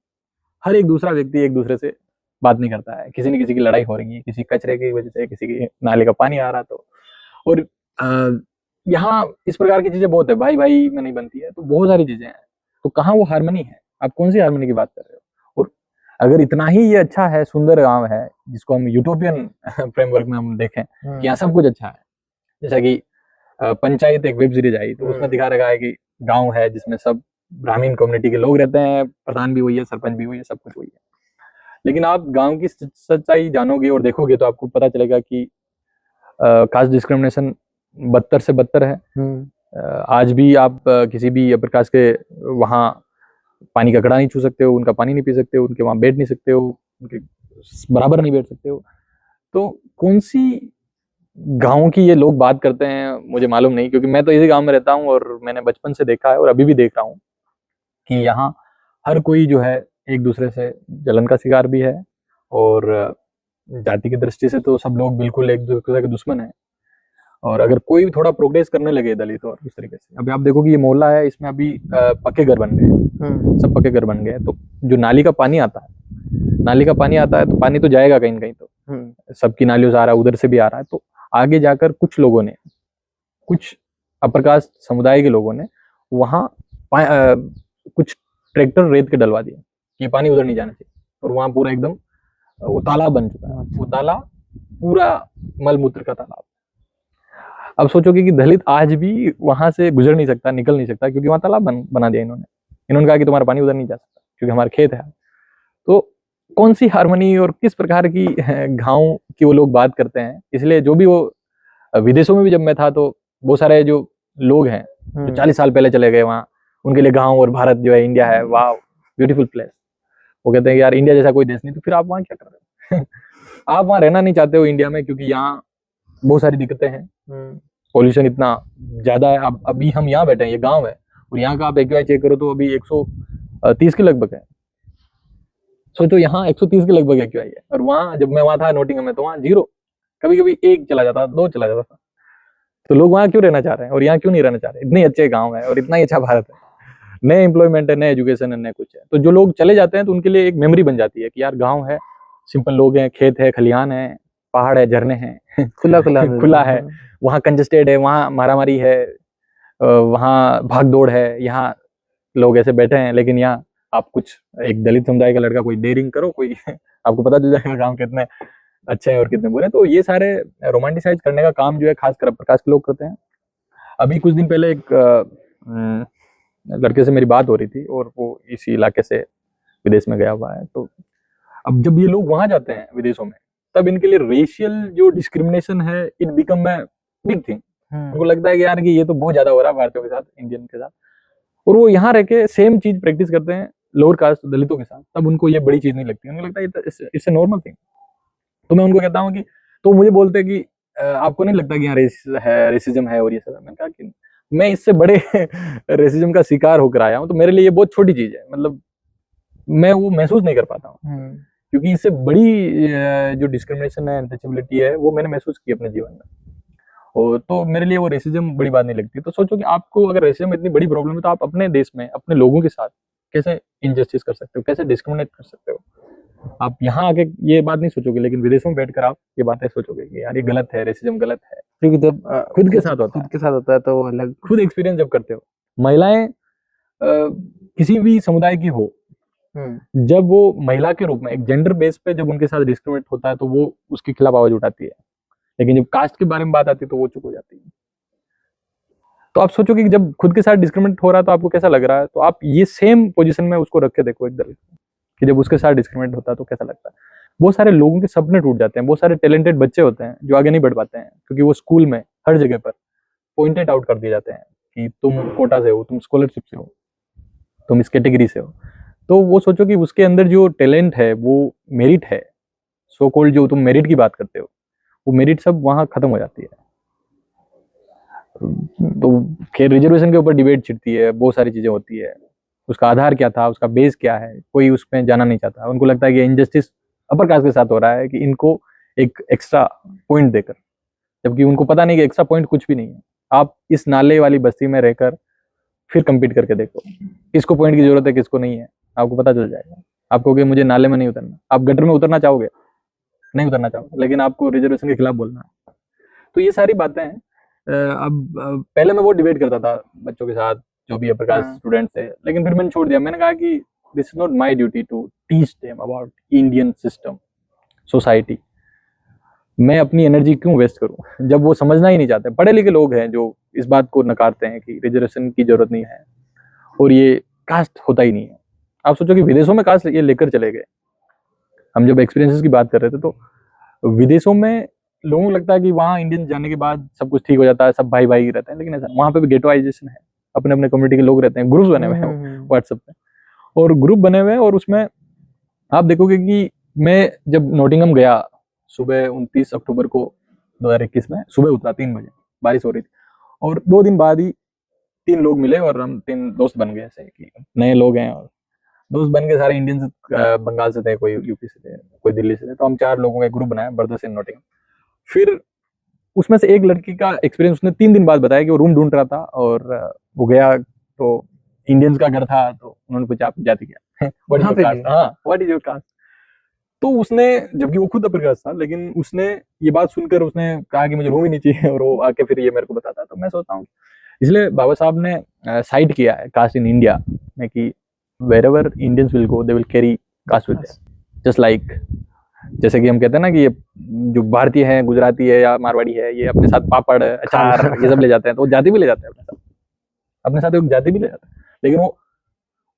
हर एक दूसरा व्यक्ति एक दूसरे से बात नहीं करता है, किसी न किसी की लड़ाई हो रही है, किसी कचरे की वजह से, किसी की नाले का पानी आ रहा तो। और यहाँ इस प्रकार की चीजें बहुत है, भाई भाई में नहीं बनती है, तो बहुत सारी चीजें हैं। तो कहाँ वो हार्मनी है? आप कौन सी हार्मनी की बात कर रहे हो? और अगर इतना ही ये अच्छा है, सुंदर गांव है, जिसको हम यूटोपियन फ्रेमवर्क में हम देखें कि यहाँ सब कुछ अच्छा है, जैसा कि पंचायत एक वेब सीरीज आई, तो उसमें दिखा रखा है कि गांव है जिसमें सब ग्रामीण कम्युनिटी के लोग रहते हैं, प्रधान भी वही है, सरपंच भी वही है, सब कुछ वही है। लेकिन आप गांव की सच्चाई जानोगे और देखोगे तो आपको पता चलेगा कि कास्ट डिस्क्रिमिनेशन बदतर से बदतर है। आज भी आप किसी भी अपर कास्ट के वहाँ पानी का घड़ा नहीं छू सकते हो, उनका पानी नहीं पी सकते हो, उनके वहाँ बैठ नहीं सकते हो, उनके बराबर नहीं बैठ सकते हो। तो कौन सी गांव की ये लोग बात करते हैं मुझे मालूम नहीं, क्योंकि मैं तो इसी गांव में रहता हूँ और मैंने बचपन से देखा है और अभी भी देख रहा हूँ कि यहाँ हर कोई जो है एक दूसरे से जलन का शिकार भी है, और जाति की दृष्टि से तो सब लोग बिल्कुल एक दूसरे के दुश्मन है। और अगर कोई भी थोड़ा प्रोग्रेस करने लगे दलित और इस तरीके से, अभी आप देखो कि ये मोहल्ला है, इसमें अभी पक्के घर बन गए, सब पक्के घर बन गए, तो जो नाली का पानी आता है, नाली का पानी आता है तो पानी तो जाएगा कहीं ना कहीं, तो सबकी नालियों से आ रहा है, उधर से भी आ रहा है। तो आगे जाकर कुछ लोगों ने, कुछ अपर कास्ट समुदाय के लोगों ने वहाँ कुछ ट्रैक्टर रेत के डलवा दिए कि पानी उधर नहीं जाना चाहिए, और वहाँ पूरा एकदम वो तालाब बन चुका है। वो तालाब पूरा मलमूत्र का तालाब। अब सोचोगे कि दलित आज भी वहां से गुजर नहीं सकता, निकल नहीं सकता, क्योंकि वहां तालाब बना दिया इन्होंने कहा कि तुम्हारा पानी उधर नहीं जा सकता क्योंकि हमारा खेत है। तो कौन सी हार्मनी और किस प्रकार की गांव की वो लोग बात करते हैं? इसलिए जो भी वो विदेशों में भी जब मैं था तो बहुत सारे जो लोग हैं जो 40 साल पहले चले गए वहाँ, उनके लिए गाँव और भारत जो है, इंडिया है, वाह ब्यूटीफुल प्लेस। वो कहते हैं कि यार इंडिया जैसा कोई देश नहीं, तो फिर आप वहाँ क्या कर रहे हो? आप वहाँ रहना नहीं चाहते हो इंडिया में, क्योंकि यहाँ बहुत सारी दिक्कतें हैं, पॉल्यूशन इतना ज्यादा है। अब अभी हम यहाँ बैठे हैं, ये गांव है, और यहाँ का आप AQI चेक करो तो अभी 130 के लगभग है। सोचो यहाँ 130 के लगभग AQI है, और वहाँ जब मैं वहाँ था नोटिंगम में तो वहाँ 0, कभी कभी 1 चला जाता, 2 चला जाता था। तो लोग वहाँ क्यों रहना चाह रहे हैं और यहाँ क्यों नहीं रहना चाह रहे? इतने अच्छे गाँव है और इतना ही अच्छा भारत है, नए एम्प्लॉयमेंट है, नए एजुकेशन है, नए कुछ है। तो जो लोग चले जाते हैं तो उनके लिए एक मेमोरी बन जाती है कि यार गाँव है, सिंपल लोग हैं, खेत है, खलिहान है, पहाड़ है, झरने हैं, खुला खुला खुला है। वहाँ कंजेस्टेड है, वहाँ मारामारी है, वहाँ भाग दौड़ है, यहाँ लोग ऐसे बैठे हैं। लेकिन यहाँ आप कुछ एक दलित समुदाय का लड़का कोई डेयरिंग करो, कोई आपको पता चल जाएगा गाँव कितने अच्छे हैं और कितने बुरे हैं। तो ये सारे रोमांटिसाइज करने का काम जो है खासकर प्रकाश के लोग करते हैं। अभी कुछ दिन पहले एक लड़के से मेरी बात हो रही थी और वो इसी इलाके से विदेश में गया हुआ है। तो अब जब ये लोग वहां जाते हैं विदेशों में, तब इनके लिए रेशियल जो डिस्क्रिमिनेशन है it become a big thing. उनको लगता है कि यार कि ये तो बहुत ज्यादा हो रहा है भारतीयों के साथ, इंडियन के साथ, और वो यहाँ रह के सेम चीज प्रैक्टिस करते हैं लोअर कास्ट दलितों के साथ, तब उनको ये बड़ी चीज नहीं लगती, उनको लगता है इससे नॉर्मल थिंग। तो मैं उनको कहता हूँ कि, तो मुझे बोलते हैं कि आपको नहीं लगता कि यहाँ रेसिज्म है और ये सब है? मैंने कहा कि मैं इससे बड़े रेसिज्म का शिकार होकर आया हूँ, तो मेरे लिए ये बहुत छोटी चीज है, मतलब मैं वो महसूस नहीं कर पाता हूँ, क्योंकि इससे बड़ी जो डिस्क्रिमिनेशन है, अनटचेबिलिटी है, वो मैंने महसूस की अपने जीवन में। और तो मेरे लिए वो रेसिज्म बड़ी बात नहीं लगती। तो सोचो कि आपको अगर रेसिज्म इतनी बड़ी प्रॉब्लम है, तो आप अपने देश में अपने लोगों के साथ कैसे इनजस्टिस कर सकते हो, कैसे डिस्क्रिमिनेट कर सकते हो? आप यहाँ आके ये बात नहीं सोचोगे, लेकिन विदेशों में बैठकर आप ये बातें सोचोगे कि यार ये गलत है, रेसिज्म गलत है। क्योंकि जब खुद के साथ होता है तो अलग, खुद एक्सपीरियंस जब करते हो। महिलाएं किसी भी समुदाय की हो, जब वो महिला के रूप में एक जेंडर बेस पे जब उनके साथ डिस्क्रिमिनेट होता है, तो वो उसके खिलाफ आवाज उठाती है। लेकिन जब कास्ट के बारे में बात आती है तो वो चुप हो जाती है। तो आप सोचो कि जब खुद के साथ डिस्क्रिमिनेट हो रहा है तो आपको कैसा लग रहा है? तो आप ये सेम पोजीशन में उसको रख के देखो एक दलित कि जब उसके साथ डिस्क्रिमिनेट होता है तो कैसा लगता है। बहुत सारे लोगों के सपने टूट जाते हैं, बहुत सारे टैलेंटेड बच्चे होते हैं जो आगे नहीं बढ़ पाते हैं, क्योंकि वो स्कूल में हर जगह पर पॉइंटेड आउट कर दिए जाते हैं कि तुम कोटा से हो, तुम स्कॉलरशिप से हो, तुम इस कैटेगरी से हो। तो वो सोचो कि उसके अंदर जो टैलेंट है, वो मेरिट है, सो कॉल्ड जो तुम मेरिट की बात करते हो, वो मेरिट सब वहां खत्म हो जाती है। तो खैर रिजर्वेशन के ऊपर डिबेट छिड़ती है, बहुत सारी चीजें होती है, उसका आधार क्या था, उसका बेस क्या है, कोई उसमें जाना नहीं चाहता। उनको लगता है कि इनजस्टिस अपर कास्ट के साथ हो रहा है, कि इनको एक एक्स्ट्रा पॉइंट देकर, जबकि उनको पता नहीं कि एक्स्ट्रा पॉइंट कुछ भी नहीं है। आप इस नाले वाली बस्ती में रहकर फिर कंपीट करके देखो, किसको पॉइंट की जरूरत है, किसको नहीं है, आपको पता चल जाएगा। आप कहोगे मुझे नाले में नहीं उतरना, आप गटर में उतरना चाहोगे? नहीं उतरना चाहोगे, लेकिन आपको रिजर्वेशन के खिलाफ बोलना है। तो ये सारी बातें हैं। अब पहले मैं वो डिबेट करता था बच्चों के साथ, जो भी अपर कास्ट स्टूडेंट थे, लेकिन फिर मैंने छोड़ दिया। मैंने कहा कि this is not my duty to teach them about Indian system, society. मैं अपनी एनर्जी क्यों वेस्ट करूं जब वो समझना ही नहीं चाहते। पढ़े लिखे लोग हैं जो इस बात को नकारते हैं कि रिजर्वेशन की जरूरत नहीं है और ये कास्ट होता ही नहीं है। आप सोचो कि विदेशों में कास्ट ये लेकर चले गए। हम जब एक्सपीरियंसेस की बात कर रहे थे, तो विदेशों में लोगों को लगता है कि वहाँ इंडियन जाने के बाद सब कुछ ठीक हो जाता है, सब भाई भाई रहते हैं, लेकिन ऐसा वहाँ पे भी गेटोइजेशन है, अपने अपने कम्युनिटी के लोग रहते हैं, ग्रुप्स बने हुए हैं व्हाट्सएप पे, और ग्रुप बने हुए हैं। और उसमें आप देखोगे कि मैं जब नोटिंगम गया सुबह 29 अक्टूबर को 2021 में, सुबह उतरा 3 बजे, बारिश हो रही थी, और 2 दिन बाद ही 3 लोग मिले और हम 3 दोस्त बन गए, ऐसे कि नए लोग हैं और दोस्त बन के सारे इंडियन बंगाल से थे, कोई यूपी से थे, कोई दिल्ली से थे। तो हम 4 लोगों का एक ग्रुप बनाया, ब्रदर्स इन नोटिंगम। फिर उसमें से एक लड़की का एक्सपीरियंस उसने 3 दिन बाद बताया कि वो रूम ढूंढ रहा था और वो गया तो इंडियंस का घर था, तो उन्होंने पूछा आप जाति क्या, व्हाट इज योर कास्ट। तो उसने, जबकि वो खुद अपर कास्ट था, लेकिन उसने ये बात सुनकर उसने कहा कि मुझे रूम ही नहीं चाहिए, और वो आके फिर ये मेरे को बताता। तो मैं सोचता हूँ, इसलिए बाबा साहब ने साइट किया है कास्ट इन इंडिया में कि wherever Indians will go, they will carry caste with them, just like, जैसे कि हम कहते हैं ना कि ये जो भारतीय है, गुजराती है या मारवाड़ी है, ये अपने साथ पापड़, अचार ये सब ले जाते हैं, तो वो जाति भी ले जाते हैं अपने साथ एक जाति भी ले जाते हैं, लेकिन वो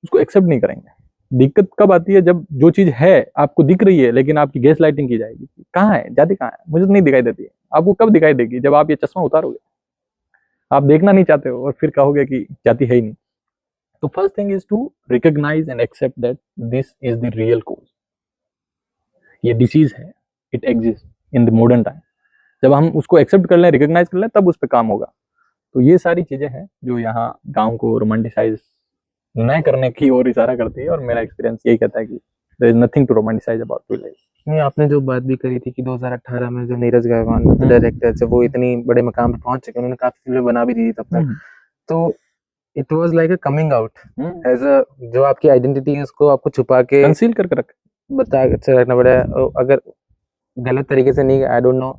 उसको एक्सेप्ट नहीं करेंगे। दिक्कत कब आती है, जब जो चीज है आपको दिख रही है लेकिन आपकी गैस लाइटिंग की जाएगी, कहाँ है जाति, कहाँ है, मुझे तो नहीं दिखाई देती है। आपको कब दिखाई देगी, जब आप ये चश्मा उतारोगे, आप देखना नहीं चाहते हो और फिर कहोगे कि जाति है ही नहीं। तो first thing is to recognise and accept that this is the real cause, ये डिसीज है, it exist in the modern time. जब हम उसको एक्सेप्ट कर लें, रिकॉग्नाइज कर लें, तब उस पर काम होगा। तो ये सारी चीजें हैं जो यहाँ गांव को रोमांटिसाइज न करने की ओर इशारा करती है, और मेरा एक्सपीरियंस यही कहता है कि there is nothing to romanticise about village. नहीं, आपने जो बात भी करी थी कि 2018 में जो नीरज गायवान डायरेक्टर जब वो इतनी बड़े मकाम पर पहुंच चुके, उन्होंने काफी फिल्में बना भी दी थी तब तक, तो it was like a coming out as a, जो आपकी आइडेंटिटी है उसको आपको छुपा के कंसील करके रख बता अच्छा रखना पड़ा है। अगर गलत तरीके से नहीं, आई डोंट नो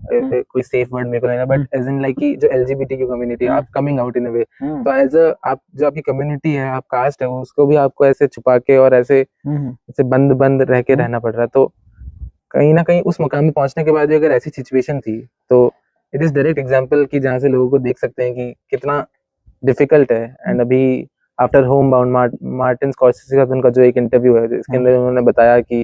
कोई सेफ वर्ड मेरे को नहीं है, बट एज इन लाइक कि जो एलजीबीटीक्यू कम्युनिटी आप कमिंग आउट इन अ वे, तो एज अ आप जो आपकी कम्युनिटी है, आप कास्ट है, उसको भी आपको ऐसे छुपा के और ऐसे ऐसे बंद बंद रह के रहना पड़ रहा है। तो कहीं ना कहीं उस मुकाम में पहुंचने के बाद भी अगर ऐसी सिचुएशन थी, तो इट इज डायरेक्ट एग्जांपल कि जहाँ से लोगों को देख सकते हैं कि कितना डिफिकल्ट है। एंड अभी after home bound Martin Scorsese का उनका जो एक इंटरव्यू है, इसके अंदर उन्होंने बताया कि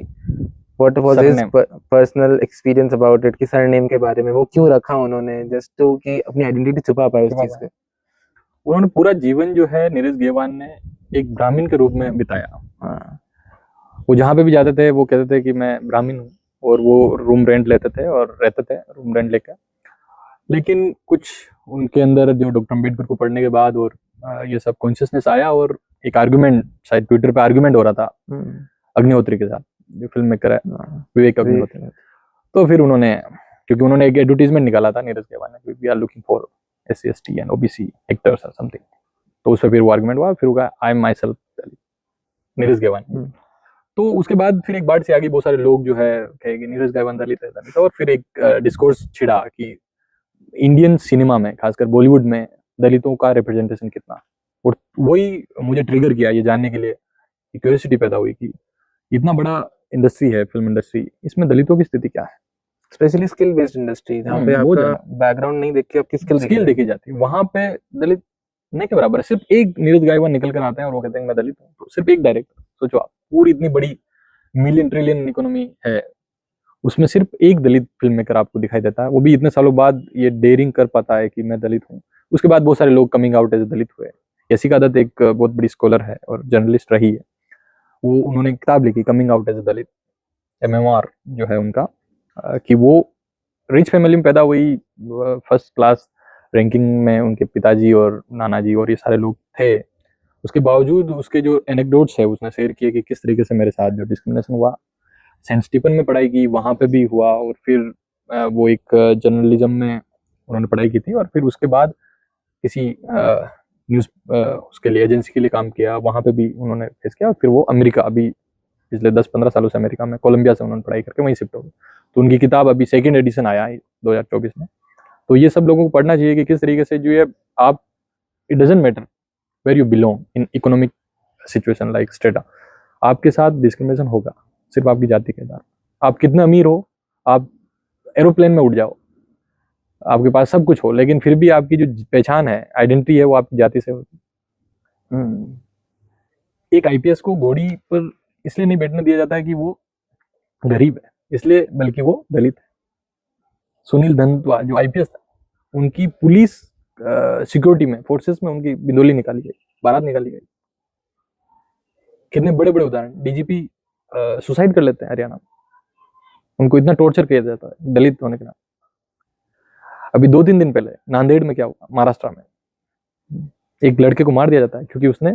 what was his personal experience about it, कि सरनेम के बारे में वो क्यों रखा उन्होंने, जस्ट टू कि अपनी आइडेंटिटी छुपा पाए उस चीज से। उन्होंने पूरा जीवन जो है नीरज गेवान ने एक ब्राह्मण के रूप में बिताया। हाँ, वो जहाँ पे भी जाते थे वो कहते थे कि मैं ब्राह्मण हूँ, और वो रूम रेंट लेते थे और रहते थे रूम रेंट लेकर। लेकिन कुछ उनके अंदर जो डॉक्टर अम्बेडकर को पढ़ने के बाद और ये सब कॉन्शियसनेस आया, और एक आर्गुमेंट शायद ट्विटर पे आर्गुमेंट हो रहा था अग्निहोत्री के साथ, जो फिल्म मेकर है विवेक अग्निहोत्री। तो फिर उन्होंने, क्योंकि उन्होंने एक एडवर्टीजमेंट निकाला था नीरज गेवान ने, we are looking for SC ST and OBC actors और समथिंग, तो उस पर फिर वो आर्गुमेंट हुआ, फिर होगा I am myself Neeraj Ghaywan. तो उसके बाद फिर एक बात से आगे बहुत सारे लोग जो है कहेंगे नीरज गेवान दलित है, और फिर एक डिस्कोर्स छिड़ा कि इंडियन सिनेमा में, खासकर बॉलीवुड में, दलितों का रिप्रेजेंटेशन कितना। और वही मुझे ट्रिगर किया ये जानने के लिए, क्यूरियोसिटी पैदा हुई कि इतना बड़ा इंडस्ट्री है फिल्म इंडस्ट्री, इसमें दलितों की स्थिति क्या है, स्पेशली स्किल बेस्ड इंडस्ट्री जहाँ पे आपका बैकग्राउंड नहीं देख के आपकी स्किल देखी जाती है, वहां पे दलित नहीं के बराबर। सिर्फ एक नीरज गायवान निकल कर आते हैं और वो कहते हैं मैं दलित हूँ, तो सिर्फ एक डायरेक्टर, सोचो आप, पूरी इतनी बड़ी मिलियन ट्रिलियन इकोनॉमी है, उसमें सिर्फ एक दलित फिल्म मेकर आपको दिखाई देता है, वो भी इतने सालों बाद ये डेयरिंग कर पाता है कि मैं दलित हूँ। उसके बाद बहुत सारे लोग कमिंग आउट एज दलित हुए। यसिका दत्त एक बहुत बड़ी स्कॉलर है और जर्नलिस्ट रही है, वो उन्होंने किताब लिखी कमिंग आउट एज दलित, MMR जो है उनका, कि वो रिच फैमिली में पैदा हुई, फर्स्ट क्लास रैंकिंग में उनके पिताजी और नाना जी और ये सारे लोग थे। उसके बावजूद उसके जो एनेक्डोट्स है उसने शेयर किए कि किस तरीके से मेरे साथ जो डिस्क्रिमिनेशन हुआ। सेंट स्टीफन में पढ़ाई की, वहाँ पे भी हुआ, और फिर वो एक जर्नलिज्म में उन्होंने पढ़ाई की थी, और फिर उसके बाद किसी न्यूज़ उसके लिए एजेंसी के लिए काम किया, वहाँ पे भी उन्होंने फेस किया। फिर वो अमेरिका, अभी पिछले 10-15 सालों से अमेरिका में कोलंबिया से उन्होंने पढ़ाई करके वहीं शिफ्ट हो गए। तो उनकी किताब अभी 2nd एडिशन आया है 2024 में। तो ये सब लोगों को पढ़ना चाहिए कि किस तरीके से जो ये आप, it doesn't matter where you belong in economic situation like strata, आपके साथ डिस्क्रिमिनेशन होगा सिर्फ आपकी जाति के आधार। आप कितने अमीर हो, आप एरोप्लेन में उड़ जाओ, आपके पास सब कुछ हो, लेकिन फिर भी आपकी जो पहचान है, आइडेंटिटी है, वो आपकी जाति से होती है। एक IPS को घोड़ी पर इसलिए नहीं बैठने दिया जाता है कि वो गरीब है, इसलिए, बल्कि वो दलित है। सुनील धनत्वा जो IPS था, उनकी पुलिस सिक्योरिटी में, फोर्सेस में उनकी बिंदोली निकाली गई, बारात निकाली गई। कितने बड़े बड़े उदाहरण, DGP सुसाइड कर लेते हैं हरियाणा में, उनको इतना टॉर्चर किया जाता है दलित होने के नाम। अभी 2-3 दिन पहले नांदेड़ में क्या हुआ, महाराष्ट्र में, एक लड़के को मार दिया जाता है क्योंकि उसने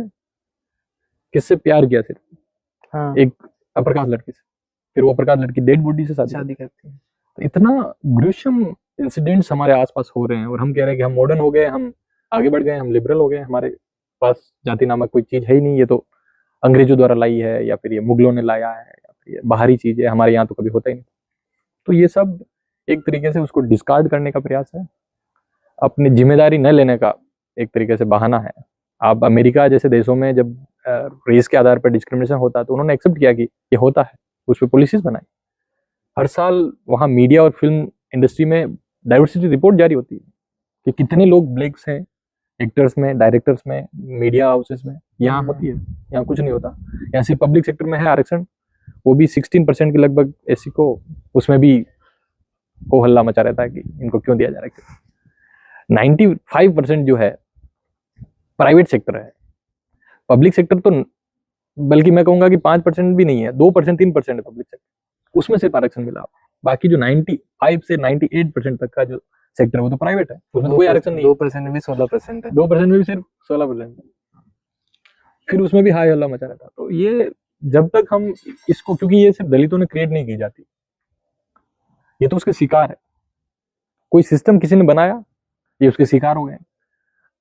किससे प्यार किया, सिर्फ हाँ, एक अपर कास्ट लड़की से। फिर वो अपर कास्ट लड़की डेड बॉडी से शादी करती है। तो इतना ग्रुशम इंसिडेंट्स हमारे आसपास हो रहे हैं, और हम कह रहे हैं कि हम मॉडर्न हो गए, हम आगे बढ़ गए, हम लिबरल हो गए, हमारे पास जाति नामक कोई चीज है ही नहीं, ये तो अंग्रेजों द्वारा लाई है, या फिर ये मुगलों ने लाया है, या फिर ये बाहरी चीज है, हमारे यहाँ तो कभी होता ही नहीं। तो ये सब एक तरीके से उसको डिस्कार्ड करने का प्रयास है, अपनी जिम्मेदारी न लेने का एक तरीके से बहाना है। आप अमेरिका जैसे देशों में जब रेस के आधार पर डिस्क्रिमिनेशन होता है, तो उन्होंने एक्सेप्ट किया कि ये होता है, उस पर पॉलिसीज बनाई। हर साल वहाँ मीडिया और फिल्म इंडस्ट्री में डाइवर्सिटी रिपोर्ट जारी होती है कि कितने लोग ब्लैक्स हैं एक्टर्स में, डायरेक्टर्स में, मीडिया हाउसेस में। यहाँ होती है, यहाँ कुछ नहीं होता। यहाँ सिर्फ पब्लिक सेक्टर में है आरक्षण, वो भी 16% के लगभग एससी को, उसमें भी हो हल्ला मचा रहता है कि इनको क्यों दिया जा रहा है। 95% जो है प्राइवेट सेक्टर है। पब्लिक सेक्टर तो बल्कि मैं कहूंगा कि 5% भी नहीं है, 2% 3% है पब्लिक सेक्टर, उसमें सिर्फ आरक्षण मिला। बाकी जो 95 से 98% तक का जो सेक्टर है वो तो प्राइवेट है, उसमें कोई आरक्षण नहीं। 2% में भी 16% है। 2% में भी सिर्फ 16%, फिर उसमें भी हाई हल्ला मचा रहता है। तो ये जब तक हम इसको, क्योंकि ये सिर्फ दलितों ने क्रिएट नहीं की जाती, ये तो उसके शिकार है। कोई सिस्टम किसी ने बनाया, ये उसके शिकार हो गए।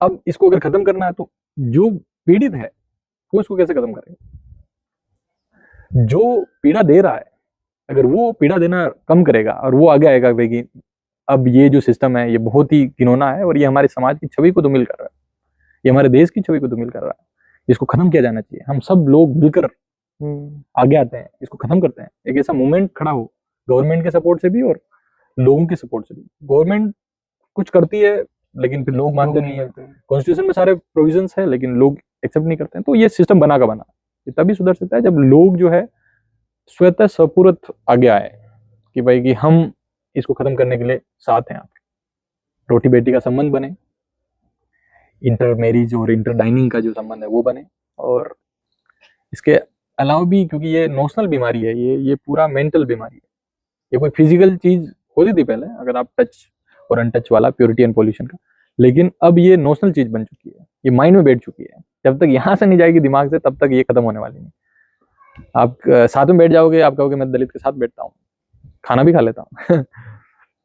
अब इसको अगर खत्म करना है तो जो पीड़ित है वो इसको कैसे खत्म करेंगे? जो पीड़ा दे रहा है, अगर वो पीड़ा देना कम करेगा और वो आगे आएगा भाई कि अब ये जो सिस्टम है ये बहुत ही घिनौना है और ये हमारे समाज की छवि को धूमिल कर रहा है, ये हमारे देश की छवि को धूमिल कर रहा है, इसको खत्म किया जाना चाहिए। हम सब लोग मिलकर आगे आते हैं, इसको खत्म करते हैं। एक ऐसा मूवमेंट खड़ा हो, गवर्नमेंट के सपोर्ट से भी और लोगों के सपोर्ट से भी। गवर्नमेंट कुछ करती है लेकिन फिर लोग मानते नहीं है। कॉन्स्टिट्यूशन में सारे प्रोविजंस है लेकिन लोग एक्सेप्ट नहीं करते हैं। तो ये सिस्टम बना का बना, ये तभी सुधर सकता है जब लोग जो है स्वतः सपूर्त आगे आए कि भाई कि हम इसको खत्म करने के लिए साथ हैं आपके। रोटी बेटी का संबंध बने, इंटर मैरिज और इंटर डाइनिंग का जो संबंध है वो बने। और इसके अलावा भी, क्योंकि ये नोशनल बीमारी है, ये पूरा मेंटल बीमारी है। ये कोई फिजिकल चीज होती थी पहले, अगर आप टच और अनटच वाला, प्योरिटी एंड पॉल्यूशन का, लेकिन अब ये नोशनल चीज बन चुकी है, ये माइंड में बैठ चुकी है। जब तक यहाँ से नहीं जाएगी दिमाग से तब तक ये खत्म होने वाली नहीं। आप साथ में बैठ जाओगे, आप कहोगे मैं दलित के साथ बैठता हूँ, खाना भी खा लेता हूँ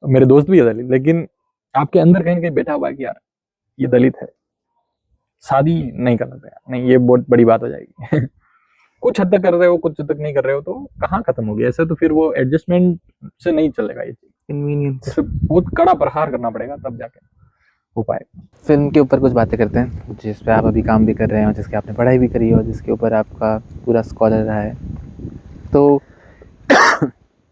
मेरे दोस्त भी है दलित, लेकिन आपके अंदर कहीं ना कहीं बैठा हुआ है कि यार ये दलित है, शादी नहीं करना चाहिए, नहीं ये बहुत बड़ी बात हो जाएगी कुछ हद तक कर रहे हो, कुछ हद तक नहीं कर रहे हो, तो कहाँ खत्म होगी? ऐसे तो फिर वो एडजस्टमेंट से नहीं चलेगा, ये कन्वीनियंस बहुत कड़ा प्रहार करना पड़ेगा तब जाके हो पाएगा। फिल्म के ऊपर कुछ बातें करते हैं जिस पे आप अभी काम भी कर रहे हैं और जिसकी आपने पढ़ाई भी करी है और जिसके ऊपर आपका पूरा स्कॉलर रहा है। तो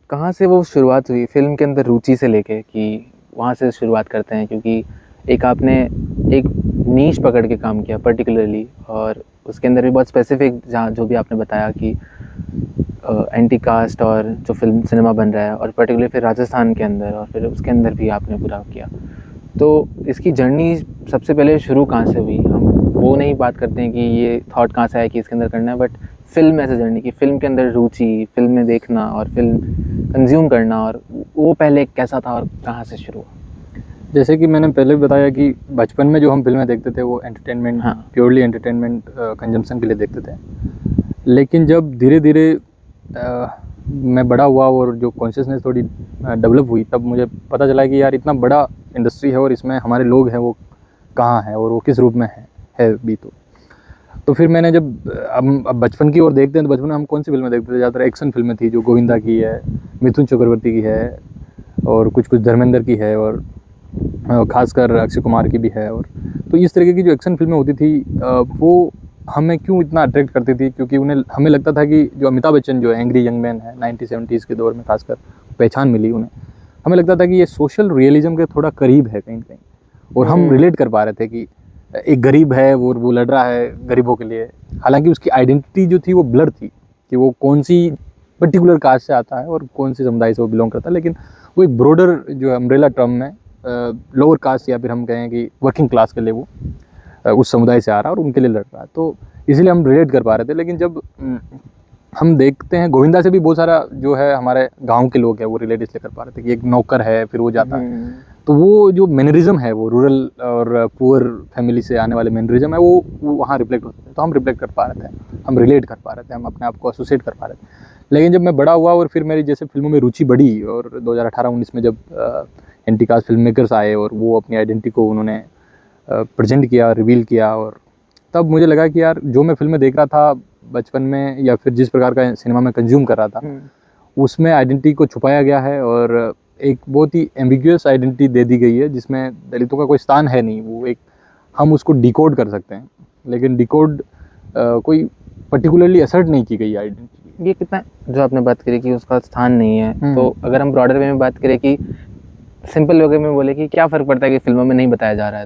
कहाँ से वो शुरुआत हुई फिल्म के अंदर रुचि से लेके, कि वहाँ से शुरुआत करते हैं, क्योंकि एक आपने एक नीश पकड़ के काम किया पर्टिकुलरली, और उसके अंदर भी बहुत स्पेसिफिक, जहाँ जो भी आपने बताया कि एंटी कास्ट और जो फिल्म सिनेमा बन रहा है, और पर्टिकुलरली फिर राजस्थान के अंदर, और फिर उसके अंदर भी आपने पूरा किया। तो इसकी जर्नी सबसे पहले शुरू कहाँ से हुई? हम वो नहीं बात करते हैं कि ये थॉट कहाँ से आया कि इसके अंदर करना है, बट फिल्म ऐसे जर्नी की, फिल्म के अंदर रुचि, फिल्म में देखना और फिल्म कंज्यूम करना, और वो पहले कैसा था और कहाँ से शुरू हुआ? जैसे कि मैंने पहले भी बताया कि बचपन में जो हम फिल्में देखते थे वो एंटरटेनमेंट, प्योरली एंटरटेनमेंट कंजम्पशन के लिए देखते थे। लेकिन जब धीरे धीरे मैं बड़ा हुआ और जो कॉन्शियसनेस थोड़ी डेवलप हुई, तब मुझे पता चला कि यार इतना बड़ा इंडस्ट्री है और इसमें हमारे लोग हैं वो कहाँ हैं और वो किस रूप में है भी। तो फिर मैंने जब अब बचपन की ओर देखते हैं तो बचपन में हम कौन सी फिल्में देखते थे? ज़्यादातर एक्शन फिल्में थी, जो गोविंदा की है, मिथुन चक्रवर्ती की है, और कुछ कुछ धर्मेंद्र की है, और खासकर अक्षय कुमार की भी है। और तो इस तरीके की जो एक्शन फिल्में होती थी वो हमें क्यों इतना अट्रैक्ट करती थी? क्योंकि हमें लगता था कि जो अमिताभ बच्चन जो है, एंग्री यंग मैन है, 1970s के दौर में खासकर पहचान मिली उन्हें, हमें लगता था कि ये सोशल रियलिज्म के थोड़ा करीब है कहीं कहीं, और हम रिलेट कर पा रहे थे कि एक गरीब है वो लड़ रहा है गरीबों के लिए। हालांकि उसकी आइडेंटिटी जो थी वो ब्लर थी कि वो कौन सी पर्टिकुलर कास्ट से आता है और कौन सी समुदाय से वो बिलोंग करता है, लेकिन वो एक ब्रॉडर जो अम्ब्रेला टर्म में लोअर कास्ट, या फिर हम कहें कि वर्किंग क्लास के लिए वो उस समुदाय से आ रहा है और उनके लिए लड़ रहा है, तो इसीलिए हम रिलेट कर पा रहे थे। लेकिन जब हम देखते हैं गोविंदा से भी बहुत सारा जो है हमारे गांव के लोग हैं वो रिलेट इसलिए कर पा रहे थे कि एक नौकर है फिर वो जाता है, तो वो जो मैनरिज्म है वो रूरल और पुअर फैमिली से आने वाले मैनरिज्म है वो वहाँ रिफ्लेक्ट होते थे, तो हम रिफ्लेक्ट कर पा रहे थे, हम रिलेट कर पा रहे थे, हम अपने आप को एसोसिएट कर पा रहे थे। लेकिन जब मैं बड़ा हुआ और फिर मेरी जैसे फिल्मों में रुचि बढ़ी, और 2018-19 में जब एंटी कास्ट फिल्म मेकर्स आए और वो अपनी आइडेंटिटी को उन्होंने प्रेजेंट किया, रिवील किया, और तब मुझे लगा कि यार जो मैं फिल्में देख रहा था बचपन में या फिर जिस प्रकार का सिनेमा में कंज्यूम कर रहा था उसमें आइडेंटिटी को छुपाया गया है, और एक बहुत ही एम्बिग्यूअस आइडेंटिटी दे दी गई है जिसमें दलितों का कोई स्थान है नहीं। वो एक, हम उसको डिकोड कर सकते हैं लेकिन डिकोड कोई पर्टिकुलरली असर्ट नहीं की गई आइडेंटिटी। ये कितना, जो आपने बात करी कि उसका स्थान नहीं है, तो अगर हम ब्रॉडर वे में बात करें कि सिंपल वे में बोले कि क्या फ़र्क पड़ता है कि फिल्मों में नहीं बताया जा रहा है,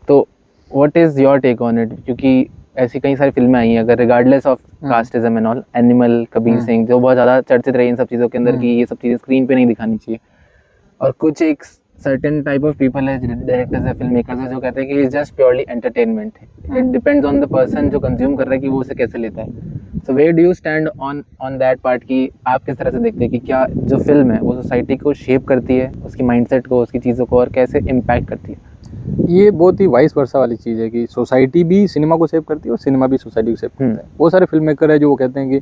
तो what is your take on it, क्योंकि ऐसी कई सारी फिल्में आई हैं, अगर regardless of casteism and all, animal, Kabir Singh, जो बहुत ज़्यादा चर्चित रही इन सब चीज़ों के अंदर कि ये सब चीज़ें स्क्रीन पे नहीं दिखानी चाहिए, और कुछ एक सर्टेन टाइप ऑफ पीपल है, डायरेक्टर्स है, फिल्म मेकर्स है, जो कहते हैं कि जस्ट प्योरली एंटरटेनमेंट है, it depends on the person जो कंज्यूम कर रहा है कि वो उसे कैसे लेता है। So where do you stand on that part, कि आप किस तरह से देखते हैं कि क्या जो फिल्म है वो सोसाइटी को शेप करती है, उसकी माइंडसेट को, उसकी चीज़ों को, और कैसे इम्पैक्ट करती है? ये बहुत ही वाइस वर्सा वाली चीज़ है कि सोसाइटी भी सिनेमा को सेव करती है और सिनेमा भी सोसाइटी को सेव करता है। बहुत सारे फिल्म मेकर है जो वो कहते हैं कि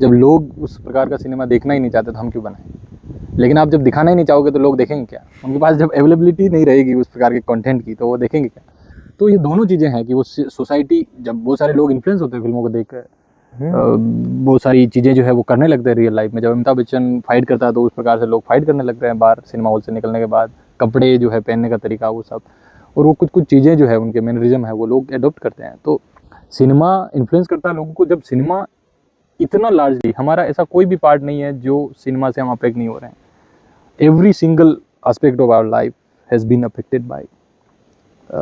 जब लोग उस प्रकार का सिनेमा देखना ही नहीं चाहते तो हम क्यों बनाएं, लेकिन आप जब दिखाना ही नहीं चाहोगे तो लोग देखेंगे क्या? उनके पास जब अवेलेबिलिटी नहीं रहेगी उस प्रकार के कंटेंट की तो वो देखेंगे क्या? तो ये दोनों चीज़ें हैं कि वो सोसाइटी, जब बहुत सारे लोग इन्फ्लुएंस होते हैं फिल्मों को देख कर, बहुत सारी चीज़ें जो है वो करने लगते हैं रियल लाइफ में। जब अमिताभ बच्चन फाइट करता है तो उस प्रकार से लोग फाइट करने लगते हैं बाहर सिनेमा हॉल से निकलने के बाद, कपड़े जो है पहनने का तरीका वो सब, और वो कुछ कुछ चीज़ें जो है उनके मैनरिज्म है वो लोग एडॉप्ट करते हैं। तो सिनेमा इन्फ्लुएंस करता है लोगों को। जब सिनेमा इतना लार्जली, हमारा ऐसा कोई भी पार्ट नहीं है जो सिनेमा से हम अफेक्ट नहीं हो रहे हैं। Every single aspect of our life has been affected by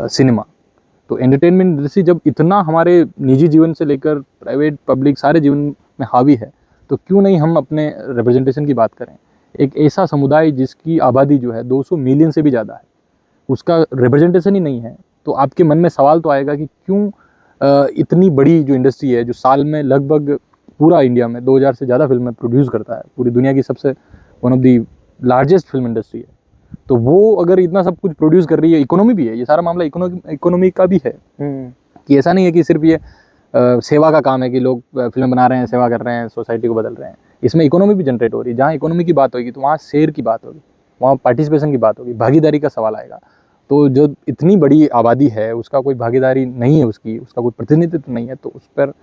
cinema. तो एंटरटेनमेंट इंडस्ट्री जब इतना हमारे निजी जीवन से लेकर प्राइवेट पब्लिक सारे जीवन में हावी है, तो क्यों नहीं हम अपने रिप्रेजेंटेशन की बात करें। एक ऐसा समुदाय जिसकी आबादी जो है 200 मिलियन से भी ज़्यादा है, उसका रिप्रेजेंटेशन ही नहीं है, तो आपके मन में सवाल तो आएगा कि क्यों इतनी बड़ी जो इंडस्ट्री है, जो साल में लगभग पूरा इंडिया में 2000 से ज़्यादा फिल्में प्रोड्यूस करता है, पूरी दुनिया की सबसे one of the largest film industry है, तो वो अगर इतना सब कुछ प्रोड्यूस कर रही है, इकोनॉमी भी है, ये सारा मामला इकोनॉमी का भी है कि ऐसा नहीं है कि सिर्फ ये सेवा का काम है कि लोग फिल्म बना रहे हैं, सेवा कर रहे हैं, सोसाइटी को बदल रहे हैं। इसमें इकोनॉमी भी जनरेट हो रही है। जहाँ इकोनॉमी की बात होगी तो वहाँ शेयर की बात होगी, वहाँ पार्टिसिपेशन की बात होगी, भागीदारी का सवाल आएगा। तो जो इतनी बड़ी आबादी है उसका कोई भागीदारी नहीं है, उसका कोई प्रतिनिधित्व नहीं है, तो उस पर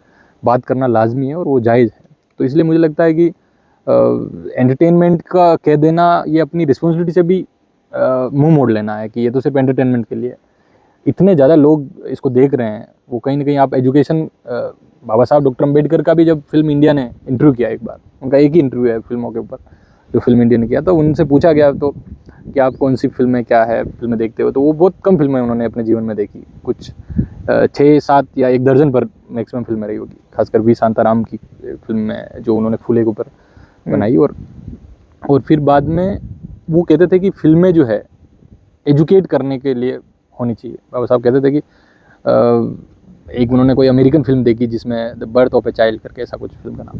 बात करना लाजमी है और वो जायज़ है। तो इसलिए मुझे लगता है कि एंटरटेनमेंट का कह देना ये अपनी रिस्पॉन्सिबिलिटी से भी मुंह मोड़ लेना है कि ये तो सिर्फ एंटरटेनमेंट के लिए। इतने ज़्यादा लोग इसको देख रहे हैं, वो कहीं ना कहीं आप एजुकेशन, बाबा साहब डॉक्टर अम्बेडकर का भी जब फिल्म इंडिया ने इंटरव्यू किया, एक बार उनका एक ही इंटरव्यू है फिल्मों के ऊपर जो फिल्म इंडिया ने किया, तो उनसे पूछा गया तो कि आप कौन सी फिल्में, क्या है फिल्में देखते हो, तो वो बहुत कम फिल्में उन्होंने अपने जीवन में देखी, कुछ 6-7 या 1 दर्जन पर मैक्सिमम फिल्में रही होगी, खासकर वी शांताराम की फिल्म में जो उन्होंने फूले के ऊपर बनाई। और फिर बाद में वो कहते थे कि फिल्में जो है एजुकेट करने के लिए होनी चाहिए। बाबा साहब कहते थे कि एक उन्होंने कोई अमेरिकन फिल्म देखी जिसमें the birth of a child करके ऐसा कुछ फिल्म का नाम,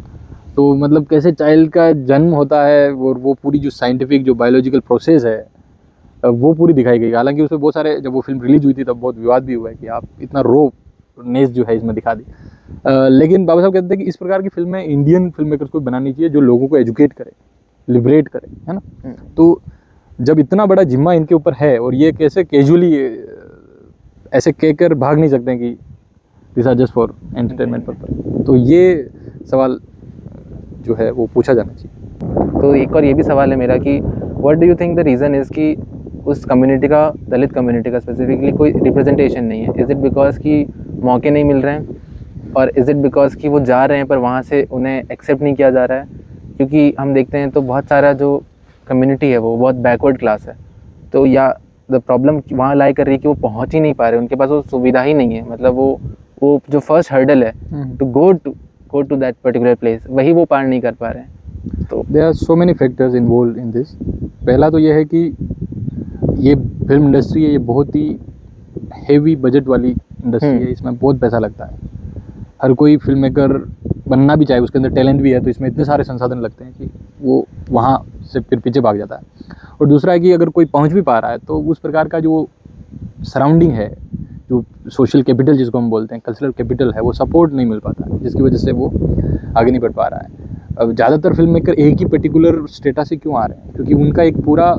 तो मतलब कैसे चाइल्ड का जन्म होता है और वो पूरी जो साइंटिफिक जो बायोलॉजिकल प्रोसेस है वो पूरी दिखाई गई। हालांकि उसमें बहुत सारे, जब वो फिल्म रिलीज हुई थी तब बहुत विवाद भी हुआ है कि आप इतना रो नेस जो है इसमें दिखा दी, लेकिन बाबा साहब कहते थे कि इस प्रकार की फिल्में इंडियन फिल्म मेकर्स को बनानी चाहिए जो लोगों को एजुकेट करे, लिबरेट करे, है ना। तो जब इतना बड़ा जिम्मा इनके ऊपर है और ये कैसे कैजुअली ऐसे कहकर भाग नहीं सकते हैं कि this are just for entertainment purpose, तो ये सवाल जो है वो पूछा जाना चाहिए। तो एक और ये भी सवाल है मेरा कि what do you think the reason is कि उस कम्युनिटी का, दलित कम्युनिटी का स्पेसिफिकली कोई रिप्रेजेंटेशन नहीं है? इज़ इट बिकॉज कि मौके नहीं मिल रहे हैं, और इज़ इट बिकॉज कि वो जा रहे हैं पर वहाँ से उन्हें एक्सेप्ट नहीं किया जा रहा है? क्योंकि हम देखते हैं तो बहुत सारा जो कम्युनिटी है वो बहुत बैकवर्ड क्लास है, तो या द प्रॉब्लम वहाँ लाई कर रही है कि वो पहुँच ही नहीं पा रहे, उनके पास वो सुविधा ही नहीं है, मतलब वो जो फर्स्ट हर्डल है to go to that particular place, वही वो पार नहीं कर पा रहे हैं। तो there are so many factors involve in this. पहला तो ये है कि ये फिल्म इंडस्ट्री है, ये बहुत ही हेवी बजट वाली इंडस्ट्री है, इसमें बहुत पैसा लगता है। हर कोई फिल्म मेकर बनना भी चाहे, उसके अंदर टैलेंट भी है, तो इसमें इतने सारे संसाधन लगते हैं कि वो वहाँ से फिर पीछे भाग जाता है। और दूसरा है कि अगर कोई पहुँच भी पा रहा है तो उस प्रकार का जो सराउंडिंग है, जो सोशल कैपिटल जिसको हम बोलते हैं, कल्चरल कैपिटल है, वो सपोर्ट नहीं मिल पाता है, जिसकी वजह से वो आगे नहीं बढ़ पा रहा है। अब ज़्यादातर फिल्म मेकर एक ही पर्टिकुलर स्टेटस से क्यों आ रहे हैं? क्योंकि उनका एक पूरा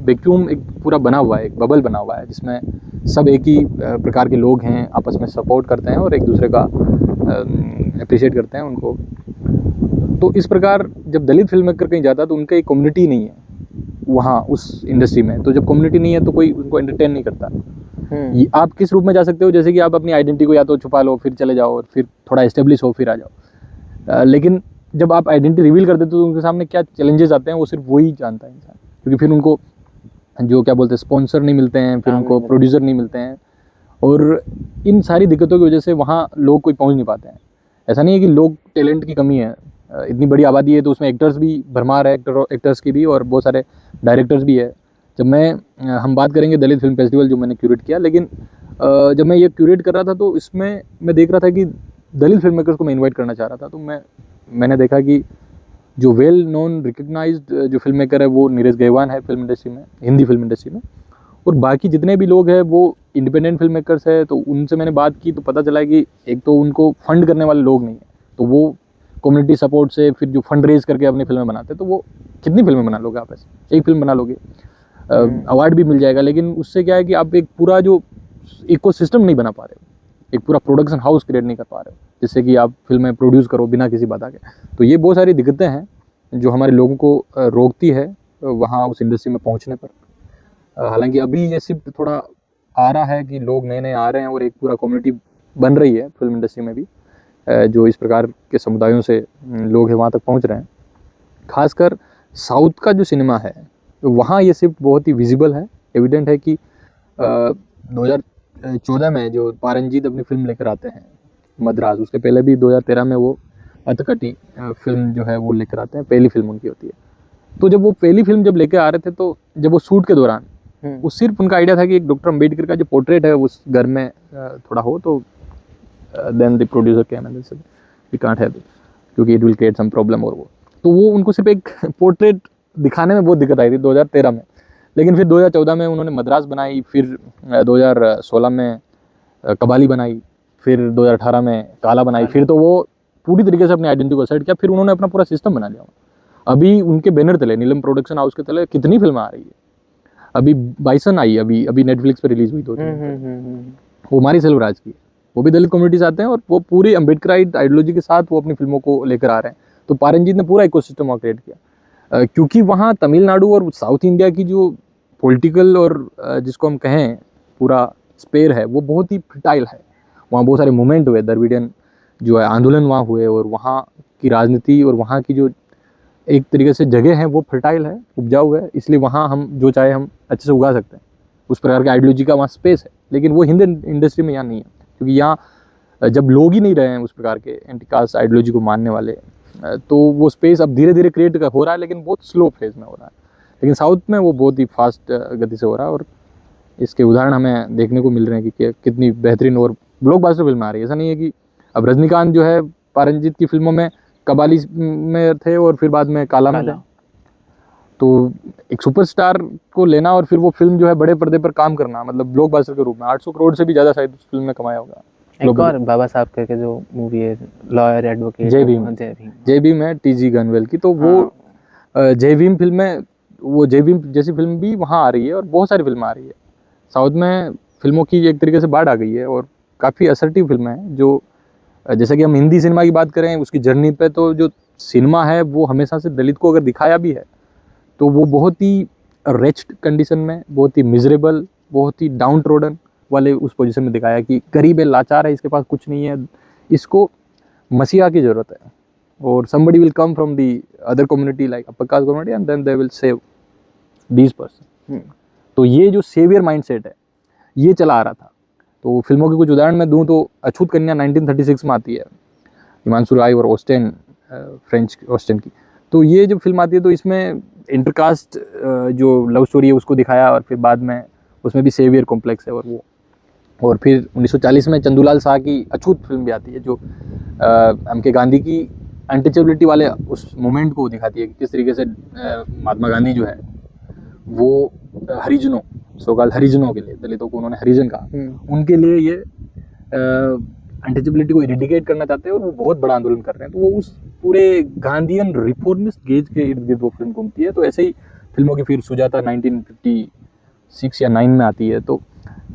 वैक्यूम, एक पूरा बना हुआ है, एक बबल बना हुआ है जिसमें सब एक ही प्रकार के लोग हैं, आपस में सपोर्ट करते हैं और एक दूसरे का अप्रिशिएट करते हैं उनको। तो इस प्रकार जब दलित फिल्म मेकर कहीं जाता है तो उनका एक कम्युनिटी नहीं है वहाँ उस इंडस्ट्री में, तो जब कम्युनिटी नहीं है तो कोई उनको एंटरटेन नहीं करता। आप किस रूप में जा सकते हो? जैसे कि आप अपनी आइडेंटिटी को या तो छुपा लो, फिर चले जाओ, और फिर थोड़ा एस्टेब्लिश हो, फिर आ जाओ। लेकिन जब आप आइडेंटिटी रिवील कर देते हो तो उनके सामने क्या चैलेंजेस आते हैं वो सिर्फ वही जानता है इंसान, क्योंकि फिर उनको जो क्या बोलते हैं स्पॉन्सर नहीं मिलते हैं, फिर उनको प्रोड्यूसर नहीं मिलते हैं, और इन सारी दिक्कतों की वजह से वहाँ लोग कोई पहुँच नहीं पाते हैं। ऐसा नहीं है कि लोग टैलेंट की कमी है, इतनी बड़ी आबादी है तो उसमें एक्टर्स भी भरमार है, एक्टर्स की भी, और बहुत सारे डायरेक्टर्स भी है। जब हम बात करेंगे दलित फिल्म फेस्टिवल जो मैंने क्यूरेट किया, लेकिन जब मैं ये क्यूरेट कर रहा था तो इसमें मैं देख रहा था कि दलित फिल्म मेकर्स को मैं इन्वाइट करना चाह रहा था। तो मैंने देखा कि जो वेल नोन रिकग्नाइज्ड जो फिल्म मेकर है वो नीरज गैवान है फिल्म इंडस्ट्री में, हिंदी फिल्म इंडस्ट्री में, और बाकी जितने भी लोग हैं वो इंडिपेंडेंट फिल्म मेकर्स है। तो उनसे मैंने बात की तो पता चला कि एक तो उनको फंड करने वाले लोग नहीं है, तो वो कम्युनिटी सपोर्ट से फिर जो फंड रेज करके अपनी फिल्में बनाते हैं, तो वो कितनी फिल्में बना लोगे आप, ऐसे एक फिल्म बना लोगे, अवार्ड भी मिल जाएगा, लेकिन उससे क्या है कि आप एक पूरा जो इकोसिस्टम नहीं बना पा रहे हो, एक पूरा प्रोडक्शन हाउस क्रिएट नहीं कर पा रहे हो जिससे कि आप फिल्में प्रोड्यूस करो बिना किसी बाधा के। तो ये बहुत सारी दिक्कतें हैं जो हमारे लोगों को रोकती है वहाँ उस इंडस्ट्री में पहुँचने पर। हालांकि अभी ये शिफ्ट थोड़ा आ रहा है कि लोग नए नए आ रहे हैं और एक पूरा कम्युनिटी बन रही है फिल्म इंडस्ट्री में भी, जो इस प्रकार के समुदायों से लोग हैं वहाँ तक पहुँच रहे हैं। खासकर साउथ का जो सिनेमा है वहाँ ये शिफ्ट बहुत ही विजिबल है, एविडेंट है कि 2014 में जो पारंजीत अपनी फिल्म लेकर आते हैं मद्रास, उसके पहले भी 2013 में वो अतकटी फिल्म जो है वो लेकर आते हैं, पहली फिल्म उनकी होती है। तो जब वो पहली फिल्म जब लेकर आ रहे थे तो जब वो शूट के दौरान वो सिर्फ उनका आइडिया था कि एक डॉक्टर अम्बेडकर का जो पोर्ट्रेट है उस घर में थोड़ा हो, तो then the producer came and said we can't have it क्योंकि it will create some problem, और वो तो वो उनको सिर्फ एक पोर्ट्रेट दिखाने में बहुत दिक्कत आई थी 2013 में। लेकिन फिर 2014 में उन्होंने मद्रास बनाई, फिर 2016 में कबाली बनाई, फिर 2018 में काला बनाई, फिर तो वो पूरी तरीके से अपनी आइडेंटिटी को सेट किया। फिर उन्होंने अपना पूरा सिस्टम बना लिया। अभी उनके बैनर तले, नीलम प्रोडक्शन हाउस के तले कितनी फिल्में आ रही है। अभी बाइसन आई, अभी नेटफ्लिक्स पे रिलीज हुई 2 दिन, वो हमारी सेल्वराज की, वो भी दलित कम्युनिटी से आते हैं और वो पूरी अम्बेडकराइट आइडियोलॉजी के साथ वो अपनी फिल्मों को लेकर आ रहे हैं। तो पारंजीत ने पूरा इकोसिस्टम वहाँ क्रिएट किया, क्योंकि वहाँ तमिलनाडु और साउथ इंडिया की जो पॉलिटिकल और जिसको हम कहें पूरा स्पेयर है वो बहुत ही फर्टाइल है। वहाँ बहुत सारे मूवमेंट हुए, द्रविडियन जो है आंदोलन वहाँ हुए, और वहाँ की राजनीति और वहाँ की जो एक तरीके से जगह है वो फर्टाइल है, उपजाऊ है, इसलिए वहाँ हम जो चाहे हम अच्छे से उगा सकते हैं। उस प्रकार के आइडियोलॉजी का वहाँ स्पेस है, लेकिन वो हिंदी इंडस्ट्री में यहाँ नहीं है, क्योंकि यहाँ जब लोग ही नहीं रहे हैं उस प्रकार के एंटी कास्ट आइडियोलॉजी को मानने वाले, तो वो स्पेस अब धीरे धीरे क्रिएट हो रहा है, लेकिन बहुत स्लो फेज में हो रहा है। लेकिन साउथ में वो बहुत ही फास्ट गति से हो रहा है, और इसके उदाहरण हमें देखने को मिल रहे हैं कि कितनी बेहतरीन और ब्लॉकबस्टर फिल्म आ रही है। ऐसा नहीं है कि अब रजनीकांत जो है पारंजीत की फिल्मों में कबाली में थे और फिर बाद में काला में थे, तो एक सुपरस्टार को लेना और फिर वो फिल्म जो है बड़े पर्दे पर काम करना, मतलब ब्लॉकबस्टर के रूप में 800 करोड़ से भी ज़्यादा शायद उस फिल्म में कमाया होगा। एक और बाबा साहब करके जो मूवी है, लॉयर एडवोकेट, जय भीम है टीजी गनवेल की, तो वो जय भीम फिल्म में, वो जय भीम जैसी फिल्म भी वहाँ आ रही है और बहुत सारी फिल्म आ रही है। साउथ में फिल्मों की एक तरीके से बाढ़ आ गई है और काफ़ी असर्टिव फिल्में हैं, जो जैसे कि हम हिंदी सिनेमा की बात करें उसकी जर्नी पे, तो जो सिनेमा है वो हमेशा से दलित को अगर दिखाया भी है तो वो बहुत ही रेच्ड कंडीशन में, बहुत ही मिजरेबल, बहुत ही डाउन ट्रोडन वाले उस पोजीशन में दिखाया कि गरीब है, लाचार है, इसके पास कुछ नहीं है, इसको मसीहा की ज़रूरत है, और somebody will come from the other community like upper caste community and then they will save these person। तो ये जो सेवियर माइंडसेट है ये चला आ रहा था। तो फिल्मों के कुछ उदाहरण मैं दूं तो अछूत कन्या 1936 में आती है, हिमांशु राय और ऑस्टेन, फ्रेंच ऑस्टेन की। तो ये जो फिल्म आती है तो इसमें इंटरकास्ट जो लव स्टोरी है उसको दिखाया, और फिर बाद में उसमें भी सेवियर कॉम्प्लेक्स है और फिर 1940 में चंदूलाल शाह की अछूत फिल्म भी आती है, जो एम के गांधी की अनटचेबिलिटी वाले उस मोमेंट को दिखाती है कि किस तरीके से महात्मा गांधी जो है वो हरिजनों, सोकाल हरिजनों के लिए, दलितों को उन्होंने हरिजन कहा, उनके लिए ये अनटचेबिलिटी को इरेडिकेट करना चाहते हैं और वो बहुत बड़ा आंदोलन कर रहे हैं। तो वो उस पूरे गांधीयन रिफॉर्मिस्ट गेज के इर्द गिर्द वो फिल्म घूमती है। तो ऐसे ही फिल्मों की फिर सुजाता 1956 या 9 में आती है, तो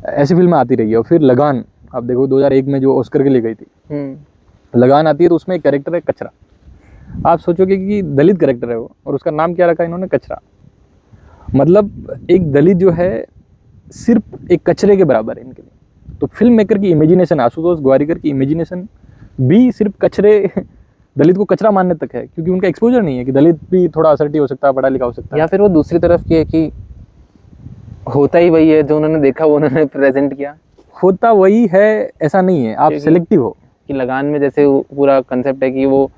ऐसी फिल्में आती रही है। और फिर लगान, आप देखो 2001 में जो ऑस्कर के लिए गई थी, लगान आती है तो उसमें एक कैरेक्टर है कचरा। आप सोचोगे कि दलित कैरेक्टर है वो, और उसका नाम क्या रखा इन्होंने, कचरा। मतलब एक दलित जो है सिर्फ एक कचरे के बराबर है इनके लिए। तो फिल्म मेकर की इमेजिनेशन, आशुतोष गोवारिकर की इमेजिनेशन भी सिर्फ कचरे, दलित को कचरा मानने तक है, क्योंकि उनका एक्सपोजर नहीं है कि दलित भी थोड़ा असर्टिव हो सकता है, पढ़ा लिखा हो सकता है। या फिर वो दूसरी तरफ की है कि होता ही वही है जो उन्होंने देखा वो उन्होंने प्रेजेंट किया। होता वही है, ऐसा नहीं है, आप क्योंकि- सिलेक्टिव हो। कि लगान में जैसे वो पूरा कंसेप्ट है कि वो,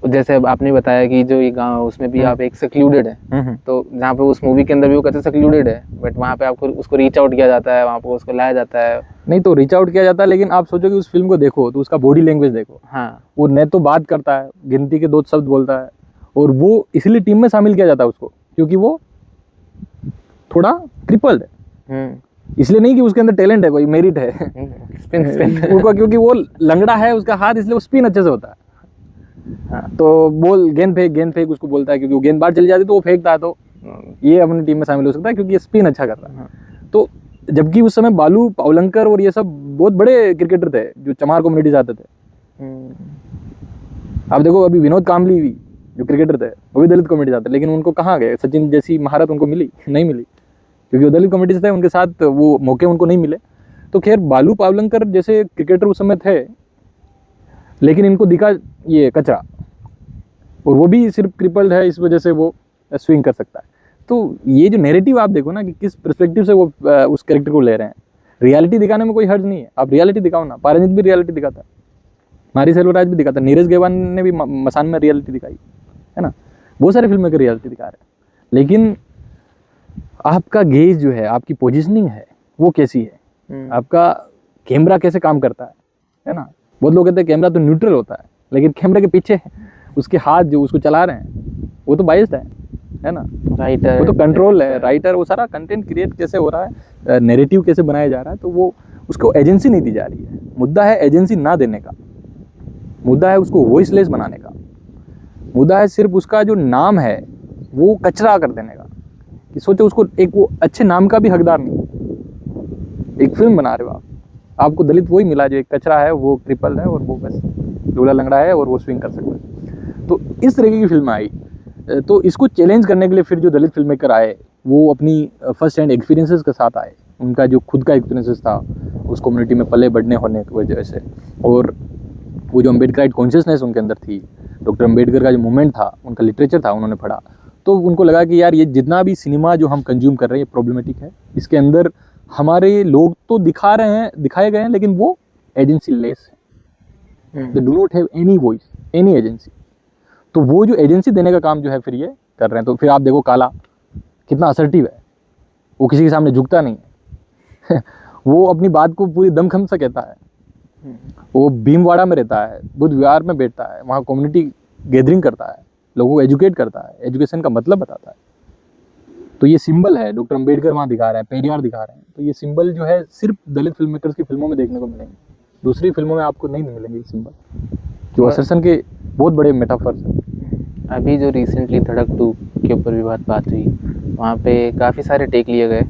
जैसे अब आपने बताया कि जो ये गांव है उसमें भी आप एक सेक्लूडेड है, तो जहाँ पे उस मूवी के अंदर भी वो कैसे सेक्लूडेड है, बट वहाँ पे आपको उसको रीच आउट किया जाता है, वहाँ पे उसको लाया जाता है। नहीं तो रीच आउट किया जाता है, लेकिन आप सोचो कि उस फिल्म को देखो तो उसका बॉडी लैंग्वेज देखो। हाँ, वो न तो बात करता है, गिनती के 2 शब्द बोलता है, और वो इसलिए टीम में शामिल किया जाता है उसको क्योंकि वो थोड़ा क्रिपल्ड है। इसलिए नहीं कि उसके अंदर टैलेंट है, कोई मेरिट है। स्पिन उसका क्योंकि वो लंगड़ा है उसका हाथ, इसलिए वो स्पिन अच्छे से होता है। हाँ, तो बोल गेंद फेंक उसको बोलता है, क्योंकि वो गेंद बाहर चली जाती है तो वो फेंकता है, तो ये अपनी टीम में शामिल हो सकता है क्योंकि ये स्पिन अच्छा कर रहा है। तो जबकि उस समय बालू पावलंकर और ये सब बहुत बड़े क्रिकेटर थे जो चमार कम्युनिटी से आते थे। आप देखो अभी विनोद कांबली भी जो क्रिकेटर थे वो भी दलित कम्युनिटी से आते, लेकिन उनको कहाँ गए, सचिन जैसी महारत उनको मिली नहीं मिली, क्योंकि वो दलित कम्युनिटी से थे, उनके साथ वो मौके उनको नहीं मिले। तो खैर बालू पावलंकर जैसे क्रिकेटर उस समय थे, लेकिन इनको दिखा ये कचरा, और वो भी सिर्फ क्रिपल्ड है, इस वजह से वो स्विंग कर सकता है। तो ये जो नैरेटिव आप देखो ना कि किस पर्सपेक्टिव से वो उस कैरेक्टर को ले रहे हैं। रियलिटी दिखाने में कोई हर्ज नहीं है, आप रियलिटी दिखाओ ना। पारंजित भी रियलिटी दिखाता है, मारी सेल्वराज भी दिखाता है, नीरज गेवान ने भी मसान में रियलिटी दिखाई है ना। बहुत सारे फिल्म मेकर रियलिटी दिखा रहे हैं, लेकिन आपका गेज जो है, आपकी पोजिशनिंग है वो कैसी है, आपका कैमरा कैसे काम करता है ना। बहुत लोग कहते हैं कैमरा तो न्यूट्रल होता है, लेकिन कैमरे के पीछे उसके हाथ जो उसको चला रहे हैं वो तो बाइस्ड है ना। राइटर वो तो कंट्रोल है, राइटर, वो सारा कंटेंट क्रिएट कैसे हो रहा है, नैरेटिव कैसे बनाया जा रहा है, तो वो उसको एजेंसी नहीं दी जा रही है। मुद्दा है एजेंसी ना देने का, मुद्दा है उसको वॉइसलेस बनाने का, मुद्दा है सिर्फ उसका जो नाम है वो कचरा कर देने का। कि सोचो उसको एक वो अच्छे नाम का भी हकदार नहीं। एक फिल्म बना रहे हो आप, आपको दलित वही मिला जो एक कचरा है, वो क्रिपल है और वो बस लूला लंगड़ा है और वो स्विंग कर सकता है। तो इस तरीके की फिल्म आई। तो इसको चैलेंज करने के लिए फिर जो दलित फिल्म मेकर आए वो अपनी फर्स्ट हैंड एक्सपीरियंसेस के साथ आए। उनका जो खुद का एक्सपीरियंसेस था उस कम्युनिटी में पले बढ़ने होने की वजह से, और वो जो अम्बेडकराइट कॉन्शियसनेस उनके अंदर थी, डॉक्टर अम्बेडकर का जो मूवमेंट था, उनका लिटरेचर था, उन्होंने पढ़ा, तो उनको लगा कि यार ये जितना भी सिनेमा जो हम कंज्यूम कर रहे हैं ये प्रॉब्लमेटिक है। इसके अंदर हमारे लोग तो दिखाए गए हैं, लेकिन वो एजेंसी लेस है, they do not have any voice, any agency. तो वो जो एजेंसी देने का काम जो है फिर ये कर रहे हैं। तो फिर आप देखो काला कितना असर्टिव है, वो किसी के सामने झुकता नहीं है। वो अपनी बात को पूरी दमखम से कहता है। वो भीमवाड़ा में रहता है, बुद्ध विहार में बैठता है, वहाँ कम्युनिटी गैदरिंग करता है, लोगों को एजुकेट करता है, एजुकेशन का मतलब बताता है। तो ये सिंबल है, डॉक्टर अम्बेडकर वहाँ दिखा रहा है, पेरियार दिखा रहे हैं। तो ये सिंबल जो है सिर्फ दलित फिल्म मेकर्स की फिल्मों में देखने को मिलेंगे, दूसरी फिल्मों में आपको नहीं मिलेंगे ये सिंबल, जो असरसन के बहुत बड़े मेटाफर्स हैं। अभी जो रिसेंटली धड़क 2 के ऊपर भी बात हुई, वहाँ पे काफ़ी सारे टेक लिए गए।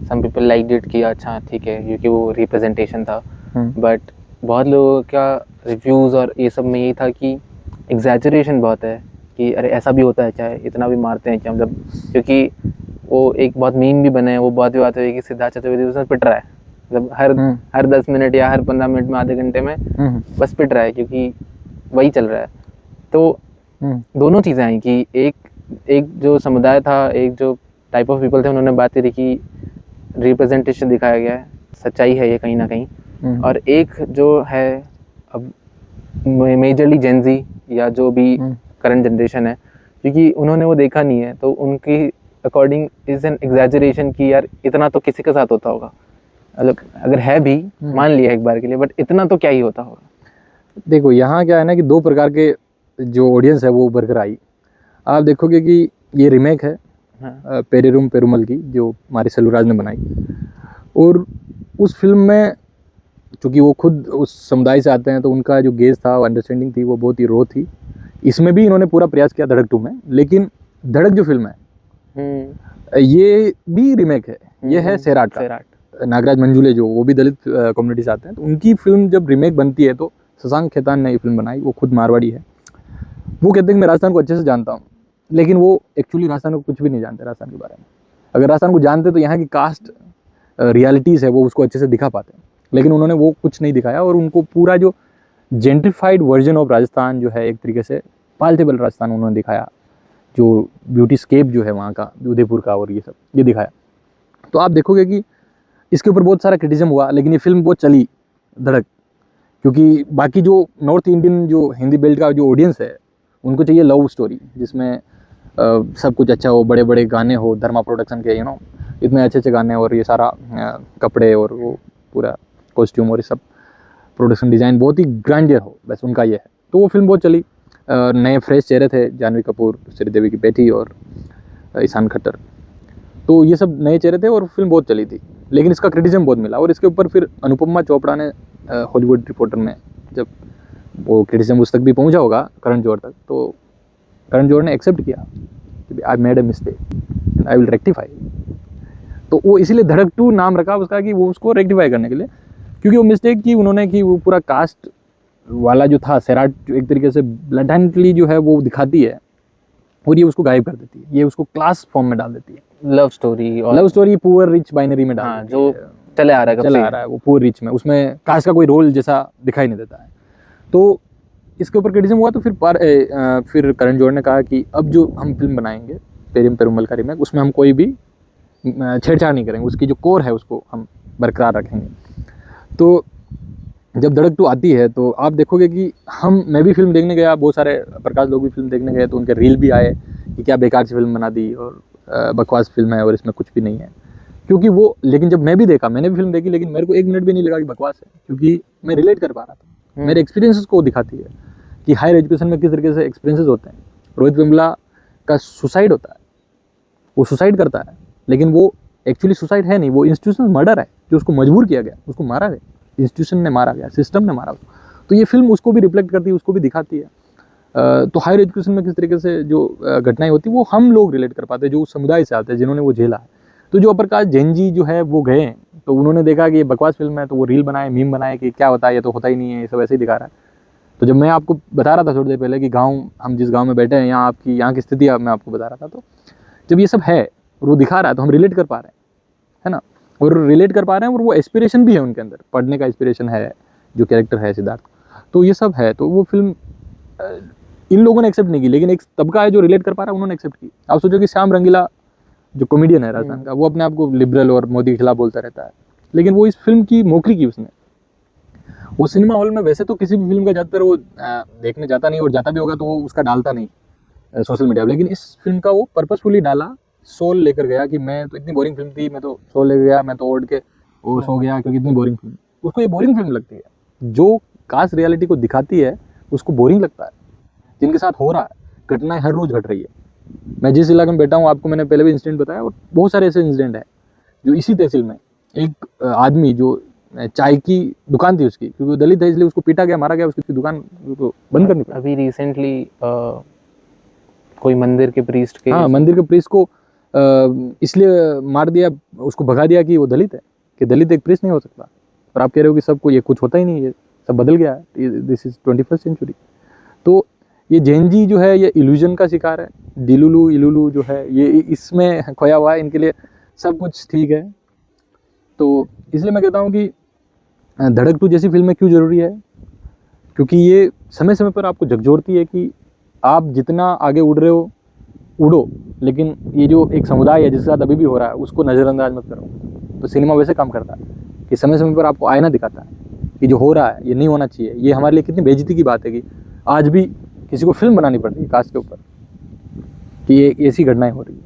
सम पीपल लाइक इट कि अच्छा ठीक है क्योंकि वो रिप्रेजेंटेशन था, बट बहुत लोगों का रिव्यूज़ और ये सब में यही था कि एग्जैजरेशन बहुत है, कि अरे ऐसा भी होता है क्या, इतना भी मारते हैं क्या, मतलब क्योंकि वो एक बहुत मीम भी बने हैं, वो बहुत भी बात हुई कि सिद्धार्थ चतुर्वेदी उसमें पिट रहा है, मतलब हर 10 मिनट या हर 15 मिनट में, आधे घंटे में बस पिट रहा है, क्योंकि वही चल रहा है। तो दोनों चीज़ें आई कि एक जो समुदाय था, एक जो टाइप ऑफ पीपल थे, उन्होंने बात करी कि रिप्रेजेंटेशन दिखाया गया है, सच्चाई है ये कहीं ना कहीं, और एक जो है अब मेजरली जेनजी या जो भी करंट जनरेशन है, क्योंकि उन्होंने वो देखा नहीं है, तो उनकी अकॉर्डिंग इज एन एग्जैजरेशन कि यार इतना तो किसी के साथ होता होगा, मतलब अगर है भी मान लिया एक बार के लिए, बट इतना तो क्या ही होता होगा। देखो यहाँ क्या है ना कि 2 प्रकार के जो ऑडियंस है वो उभर कर आई। आप देखोगे कि ये रीमेक है पेरेरूम पेरुमल की, जो मारी सेल्वराज ने बनाई, और उस फिल्म में चूँकि वो खुद उस समुदाय से आते हैं तो उनका जो गेज था, अंडरस्टैंडिंग थी, वो बहुत ही रो थी। इसमें भी इन्होंने पूरा प्रयास किया धड़क 2 में, लेकिन धड़क जो फिल्म है ये भी रीमेक है, ये है सैराट का, नागराज मंजुले जो वो भी दलित कम्युनिटी से आते हैं। तो उनकी फिल्म जब रीमेक बनती है तो शशांक खेतान ने ये फिल्म बनाई, वो खुद मारवाड़ी है। वो कहते हैं कि मैं राजस्थान को अच्छे से जानता हूँ, लेकिन वो एक्चुअली राजस्थान को कुछ भी नहीं जानते राजस्थान के बारे में। अगर राजस्थान को जानते तो यहाँ की कास्ट रियलिटीज़ है वो उसको अच्छे से दिखा पाते हैं, लेकिन उन्होंने वो कुछ नहीं दिखाया, और उनको पूरा जो जेंट्रिफाइड वर्जन ऑफ राजस्थान जो है, एक तरीके से पाल्टेबल राजस्थान उन्होंने दिखाया, जो ब्यूटी स्केप जो है वहाँ का, उदयपुर का और ये सब ये दिखाया। तो आप देखोगे कि इसके ऊपर बहुत सारा क्रिटिसिज्म हुआ, लेकिन ये फिल्म बहुत चली धड़क, क्योंकि बाकी जो नॉर्थ इंडियन जो हिंदी बेल्ट का जो ऑडियंस है उनको चाहिए लव स्टोरी जिसमें सब कुछ अच्छा हो, बड़े बड़े गाने हो, धर्मा प्रोडक्शन के इतने अच्छे अच्छे गाने, और ये सारा कपड़े और वो पूरा कॉस्ट्यूम और ये सब प्रोडक्शन डिज़ाइन बहुत ही ग्रैंडियर हो, बस उनका ये है। तो वो फिल्म बहुत चली। नए फ्रेश चेहरे थे, जानवी कपूर, श्रीदेवी की बेटी और ईशान खट्टर, तो ये सब नए चेहरे थे और फिल्म बहुत चली थी। लेकिन इसका क्रिटिसिज्म बहुत मिला, और इसके ऊपर फिर अनुपमा चोपड़ा ने हॉलीवुड रिपोर्टर में जब वो क्रिटिसिज्म उस तक भी पहुंचा होगा करण जौहर तक, तो करण जौहर ने एक्सेप्ट किया कि I made a mistake and I will rectify. तो वो इसीलिए धड़क 2 नाम रखा उसका, कि वो उसको रेक्टिफाई करने के लिए, क्योंकि वो मिस्टेक की उन्होंने कि वो पूरा कास्ट वाला जो था सैराट जो एक तरीके से ब्लैंटेंटली जो है वो दिखाती है, और ये उसको गायब कर देती है, ये उसको क्लास फॉर्म में डाल देती है। Love story poor rich binary में डाल हाँ, देती जो है, चले आ रहा है, चला आ रहा है वो पुअर रिच में, उसमें कास्ट का कोई रोल जैसा दिखाई नहीं देता है। तो इसके ऊपर क्रिटिसिज्म हुआ, तो फिर करण जौहर ने कहा कि अब जो हम फिल्म बनाएंगे पेरिम पेरुमल का रीमेक, उसमें हम कोई भी छेड़छाड़ नहीं करेंगे, उसकी जो कोर है उसको हम बरकरार रखेंगे। तो जब धड़क 2 आती है तो आप देखोगे कि मैं भी फिल्म देखने गया, बहुत सारे प्रकाश लोग भी फिल्म देखने गए, तो उनके रील भी आए कि क्या बेकार सी फिल्म बना दी और बकवास फिल्म है और इसमें कुछ भी नहीं है, क्योंकि वो, लेकिन जब मैंने भी फिल्म देखी, लेकिन मेरे को 1 मिनट भी नहीं लगा कि बकवास है, क्योंकि मैं रिलेट कर पा रहा था। मेरे एक्सपीरियंसेस को दिखाती है कि हायर एजुकेशन में किस तरीके से एक्सपीरियंसेस होते हैं। रोहित वेमुला का सुसाइड होता है, वो सुसाइड करता है, लेकिन वो एक्चुअली सुसाइड है नहीं, वो इंस्टीट्यूशनल मर्डर है, जो उसको मजबूर किया गया, उसको मारा गया, इंस्टीट्यूशन ने मारा गया, सिस्टम ने मारा उसको। तो ये फिल्म उसको भी रिफ्लेक्ट करती है, उसको भी दिखाती है। तो हायर एजुकेशन में किस तरीके से जो घटनाएं होती है वो हम लोग रिलेट कर पाते हैं, जो उस समुदाय से आते हैं, जिन्होंने वो झेला है। तो जो अपर कास्ट जैन जी जो है वो गए, तो उन्होंने देखा कि ये बकवास फिल्म है, तो वो रील बनाए, मीम बनाए कि क्या होता है, ये तो होता ही नहीं है, ये सब ऐसे ही दिखा रहा है। तो जब मैं आपको बता रहा था थोड़ी देर पहले कि हम जिस गाँव में बैठे हैं, यहाँ की स्थिति मैं आपको बता रहा था, तो जब ये सब है और वो दिखा रहा है तो हम रिलेट कर पा रहे हैं, है ना, और रिलेट कर पा रहे हैं, और वो एस्पिरेशन भी है उनके अंदर, पढ़ने का एस्पिरेशन है, जो कैरेक्टर है सिद्धार्थ, तो ये सब है। तो वो फिल्म इन लोगों ने एक्सेप्ट नहीं की, लेकिन एक तबका है जो रिलेट कर पा रहा है, उन्होंने एक्सेप्ट की। आप सोचो कि श्याम रंगीला जो कॉमेडियन है राजस्थान का, वो अपने आप को लिबरल और मोदी के खिलाफ बोलता रहता है, लेकिन वो इस फिल्म की मोकरी की उसने। वो सिनेमा हॉल में वैसे तो किसी भी फिल्म का ज़्यादातर वो देखने जाता नहीं, और जाता भी होगा तो वो उसका डालता नहीं सोशल मीडिया पर, लेकिन इस फिल्म का वो पर्पसफुली डाला, सोल लेकर गया कि मैं तो इतनी बोरिंग फिल्म थी, मैं तो सोल लेकर गया, मैं तो ओढ़ के वो सो गया क्योंकि इतनी बोरिंग फिल्म। उसको ये बोरिंग फिल्म लगती है, जो कास्ट रियलिटी को दिखाती है उसको बोरिंग लगता है, जिनके साथ हो रहा है, घटनाएं हर रोज घट रही है। मैं जिस इलाके में बैठा हूँ, आपको मैंने पहले भी इंसिडेंट बताया, और बहुत सारे ऐसे इंसिडेंट है जो इसी तहसील में एक आदमी जो चाय की दुकान थी उसकी, क्योंकि वो दलित है इसलिए उसको पीटा गया, मारा गया, उसकी दुकान को बंद करनी पड़ी। अभी रिसेंटली कोई मंदिर के प्रीस्ट के, हाँ, मंदिर के प्रीस्ट को इसलिए मार दिया, उसको भगा दिया कि वो दलित है, कि दलित एक प्रीस्ट नहीं हो सकता। और आप कह रहे हो कि सबको ये कुछ होता ही नहीं है, सब बदल गया है, दिस इज 21st सेंचुरी। तो ये जैन जी जो है ये इल्यूजन का शिकार है, डिलुलू इलुलू जो है ये इसमें खोया हुआ है, इनके लिए सब कुछ ठीक है। तो इसलिए मैं कहता हूँ कि धड़क 2 जैसी फिल्में क्यों ज़रूरी है, क्योंकि ये समय समय पर आपको झकझोरती है कि आप जितना आगे उड़ रहे हो उड़ो, लेकिन ये जो एक समुदाय है जिसके साथ अभी भी हो रहा है उसको नज़रअंदाज मत करो। तो सिनेमा वैसे काम करता है कि समय समय पर आपको आईना दिखाता है कि जो हो रहा है ये नहीं होना चाहिए। ये हमारे लिए कितनी बेइज्जती की बात है कि आज भी किसी को फिल्म बनानी पड़ रही है कास्ट के ऊपर कि ये ऐसी घटनाएं हो रही है।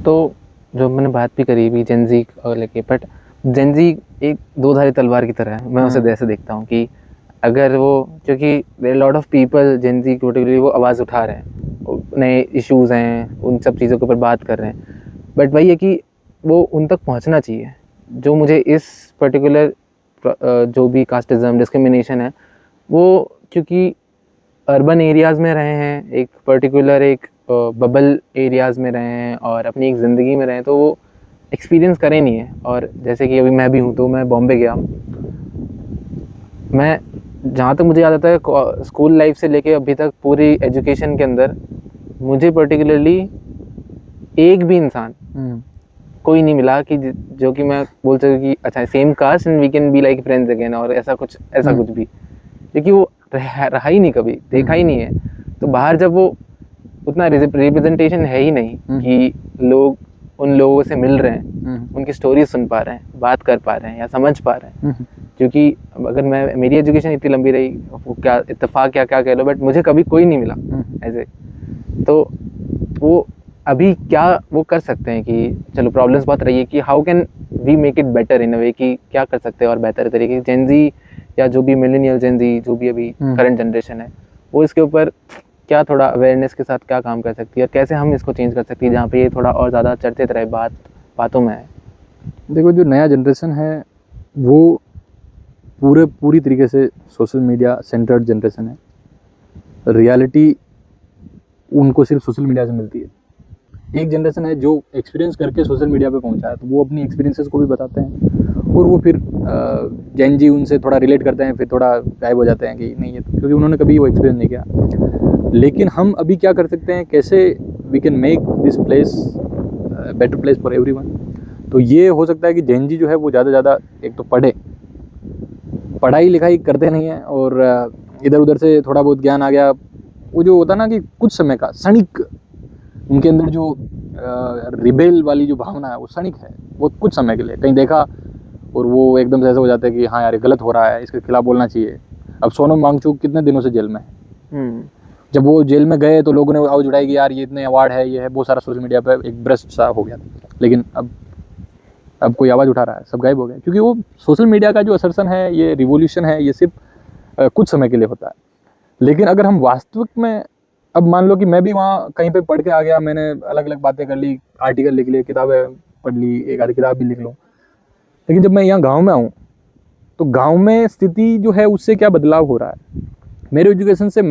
तो जो मैंने बात भी करी भी जेनजी लेके, बट जेनजी एक दो-धारी तलवार की तरह है। मैं उसे ऐसे देखता हूँ कि अगर वो, क्योंकि there lot of people Gen Z particularly वो आवाज़ उठा रहे हैं, नए इश्यूज़ हैं, उन सब चीज़ों के ऊपर बात कर रहे हैं, बट वही है कि वो उन तक पहुँचना चाहिए। जो मुझे इस पर्टिकुलर जो भी कास्टिज़म डिस्क्रिमिनेशन है, वो क्योंकि अर्बन एरियाज़ में रहे हैं, एक पर्टिकुलर एक बबल एरियाज़ में रहे हैं और अपनी एक ज़िंदगी में रहे हैं, तो वो एक्सपीरियंस करे नहीं है। और जैसे कि अभी मैं भी हूँ, तो मैं बॉम्बे गया। मैं जहाँ तक मुझे याद आता है स्कूल लाइफ से लेके अभी तक पूरी एजुकेशन के अंदर मुझे पर्टिकुलरली एक भी इंसान कोई नहीं मिला कि जो कि मैं बोल सकूँ कि अच्छा same caste and we can be like friends again, और ऐसा कुछ भी, क्योंकि वो रहा ही नहीं, कभी देखा ही नहीं है। तो बाहर जब वो उतना रिप्रेजेंटेशन है ही नहीं कि लोग उन लोगों से मिल रहे हैं, उनकी स्टोरी सुन पा रहे हैं, बात कर पा रहे हैं या समझ पा रहे हैं। क्योंकि अगर मेरी एजुकेशन इतनी लंबी रही, वो क्या इत्तेफाक क्या क्या कह लो, बट मुझे कभी कोई नहीं मिला ऐसे। तो वो अभी क्या वो कर सकते हैं कि चलो प्रॉब्लम्स बहुत रही है कि how can we make it better in a way, कि क्या कर सकते हैं और बेहतर तरीके से जेन जी या जो भी मिलेनियल जेन जी जो भी अभी करंट जनरेशन है, वो इसके ऊपर क्या थोड़ा अवेयरनेस के साथ क्या काम कर सकती है और कैसे हम इसको चेंज कर सकते हैं जहाँ पे ये थोड़ा और ज़्यादा चर्चित रहे, बातों में है। देखो, जो नया जनरेशन है वो पूरी तरीके से सोशल मीडिया सेंटर्ड जनरेशन है। रियलिटी उनको सिर्फ सोशल मीडिया से मिलती है। एक जनरेशन है जो एक्सपीरियंस करके सोशल मीडिया पे पहुंचा है, तो वो अपनी एक्सपीरियंसेस को भी बताते हैं और वो फिर जैन जी उनसे थोड़ा रिलेट करते हैं, फिर थोड़ा गायब हो जाते हैं कि नहीं है, क्योंकि उन्होंने कभी वो एक्सपीरियंस नहीं किया। लेकिन हम अभी क्या कर सकते हैं, कैसे we can make this place better place for everyone. तो ये हो सकता है कि जैन जी जो है वो ज़्यादा से ज़्यादा एक तो पढ़ाई लिखाई करते नहीं हैं और इधर उधर से थोड़ा बहुत ज्ञान आ गया, वो जो होता ना कि कुछ समय का क्षणिक उनके अंदर जो रिबेल वाली जो भावना है वो क्षणिक है, वो कुछ समय के लिए कहीं देखा और वो एकदम से ऐसा हो जाता है कि हाँ यार ये गलत हो रहा है, इसके खिलाफ बोलना चाहिए। अब सोनम वांगचुक कितने दिनों से जेल में है। जब वो जेल में गए तो लोगों ने आवाज़ उठाई कि यार ये इतने अवार्ड है, ये है, बहुत सारा सोशल मीडिया पे एक ब्रस्ट सा हो गया। लेकिन अब कोई आवाज़ उठा रहा है, सब गायब हो गए, क्योंकि वो सोशल मीडिया का जो असरसन है, ये रिवॉल्यूशन है, ये सिर्फ कुछ समय के लिए होता है। लेकिन अगर हम वास्तविक में, अब मान लो कि मैं भी वहाँ कहीं पे पढ़ के आ गया, मैंने अलग अलग बातें कर ली, आर्टिकल लिख लिए, किताबें पढ़ ली, एक आधी किताब भी लिख लूँ, लेकिन जब मैं यहाँ गांव में आऊँ तो गांव में स्थिति जो है उससे क्या बदलाव हो रहा है। मेरे एजुकेशन से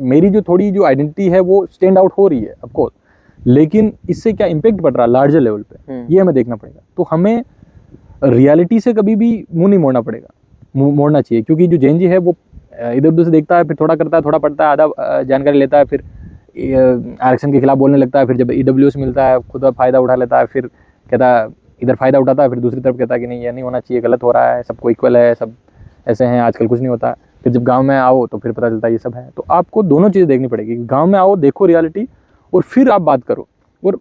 मेरी जो थोड़ी जो आइडेंटिटी है वो स्टैंड आउट हो रही है ऑफकोर्स, लेकिन इससे क्या इम्पेक्ट पड़ रहा है लार्जर लेवल पे, ये हमें देखना पड़ेगा। तो हमें रियलिटी से कभी भी मुंह नहीं मोड़ना पड़ेगा, मुंह मोड़ना चाहिए, क्योंकि जो जैन जी है वो इधर उधर से देखता है, फिर थोड़ा करता है, थोड़ा पढ़ता है, आधा जानकारी लेता है, फिर आरक्षण के खिलाफ बोलने लगता है, फिर जब EWS मिलता है खुद फ़ायदा उठा लेता है, फिर कहता है इधर फ़ायदा उठाता है, फिर दूसरी तरफ कहता है कि नहीं ये नहीं होना चाहिए, गलत हो रहा है, सबको इक्वल है, सब ऐसे हैं, आजकल कुछ नहीं होता। फिर जब गांव में आओ तो फिर पता चलता है ये सब है। तो आपको दोनों चीज़ें देखनी पड़ेगी, गांव में आओ, देखो रियलिटी, और फिर आप बात करो, और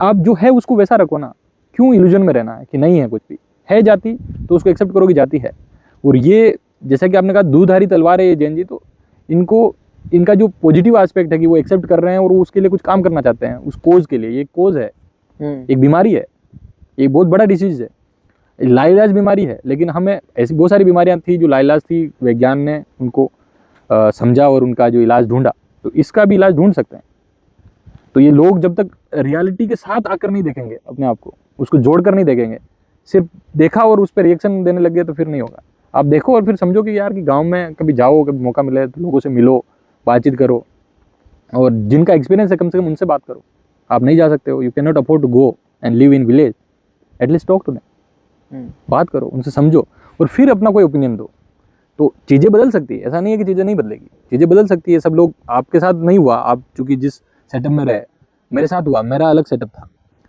आप जो है उसको वैसा रखो ना। क्यों इल्यूजन में रहना है कि नहीं है, कुछ भी है जाति तो उसको एक्सेप्ट करो कि जाति है। और ये जैसा कि आपने कहा दूधारी तलवार है ये जैन जी, तो इनका जो पॉजिटिव एस्पेक्ट है कि वो एक्सेप्ट कर रहे हैं और वो उसके लिए कुछ काम करना चाहते हैं, उस कोज के लिए। ये कोज है, एक बीमारी है, एक बहुत बड़ा डिसीज है, लाइलाज बीमारी है। लेकिन हमें ऐसी बहुत सारी बीमारियां थी जो लाइलाज थी, विज्ञान ने उनको समझा और उनका जो इलाज ढूंढा, तो इसका भी इलाज ढूंढ सकते हैं। तो ये लोग जब तक रियलिटी के साथ आकर नहीं देखेंगे अपने आप को, उसको जोड़ कर नहीं देखेंगे, सिर्फ देखा और उस पर रिएक्शन देने लग गए, तो फिर नहीं होगा। आप देखो और फिर समझो कि यार कि गांव में कभी जाओ, कभी मौका मिले तो लोगों से मिलो, बातचीत करो, और जिनका एक्सपीरियंस है कम से कम उनसे बात करो। आप नहीं जा सकते हो, you can not afford to go and live in village, at least talk to them, बात करो उनसे, समझो, और फिर अपना कोई ओपिनियन दो। तो चीज़ें बदल सकती है, ऐसा नहीं है कि चीज़ें नहीं बदलेगी, चीज़ें बदल सकती है। सब लोग, आपके साथ नहीं हुआ, आप चूँकि जिस सेटअप में रहे, मेरे साथ हुआ, मेरा अलग सेटअप था,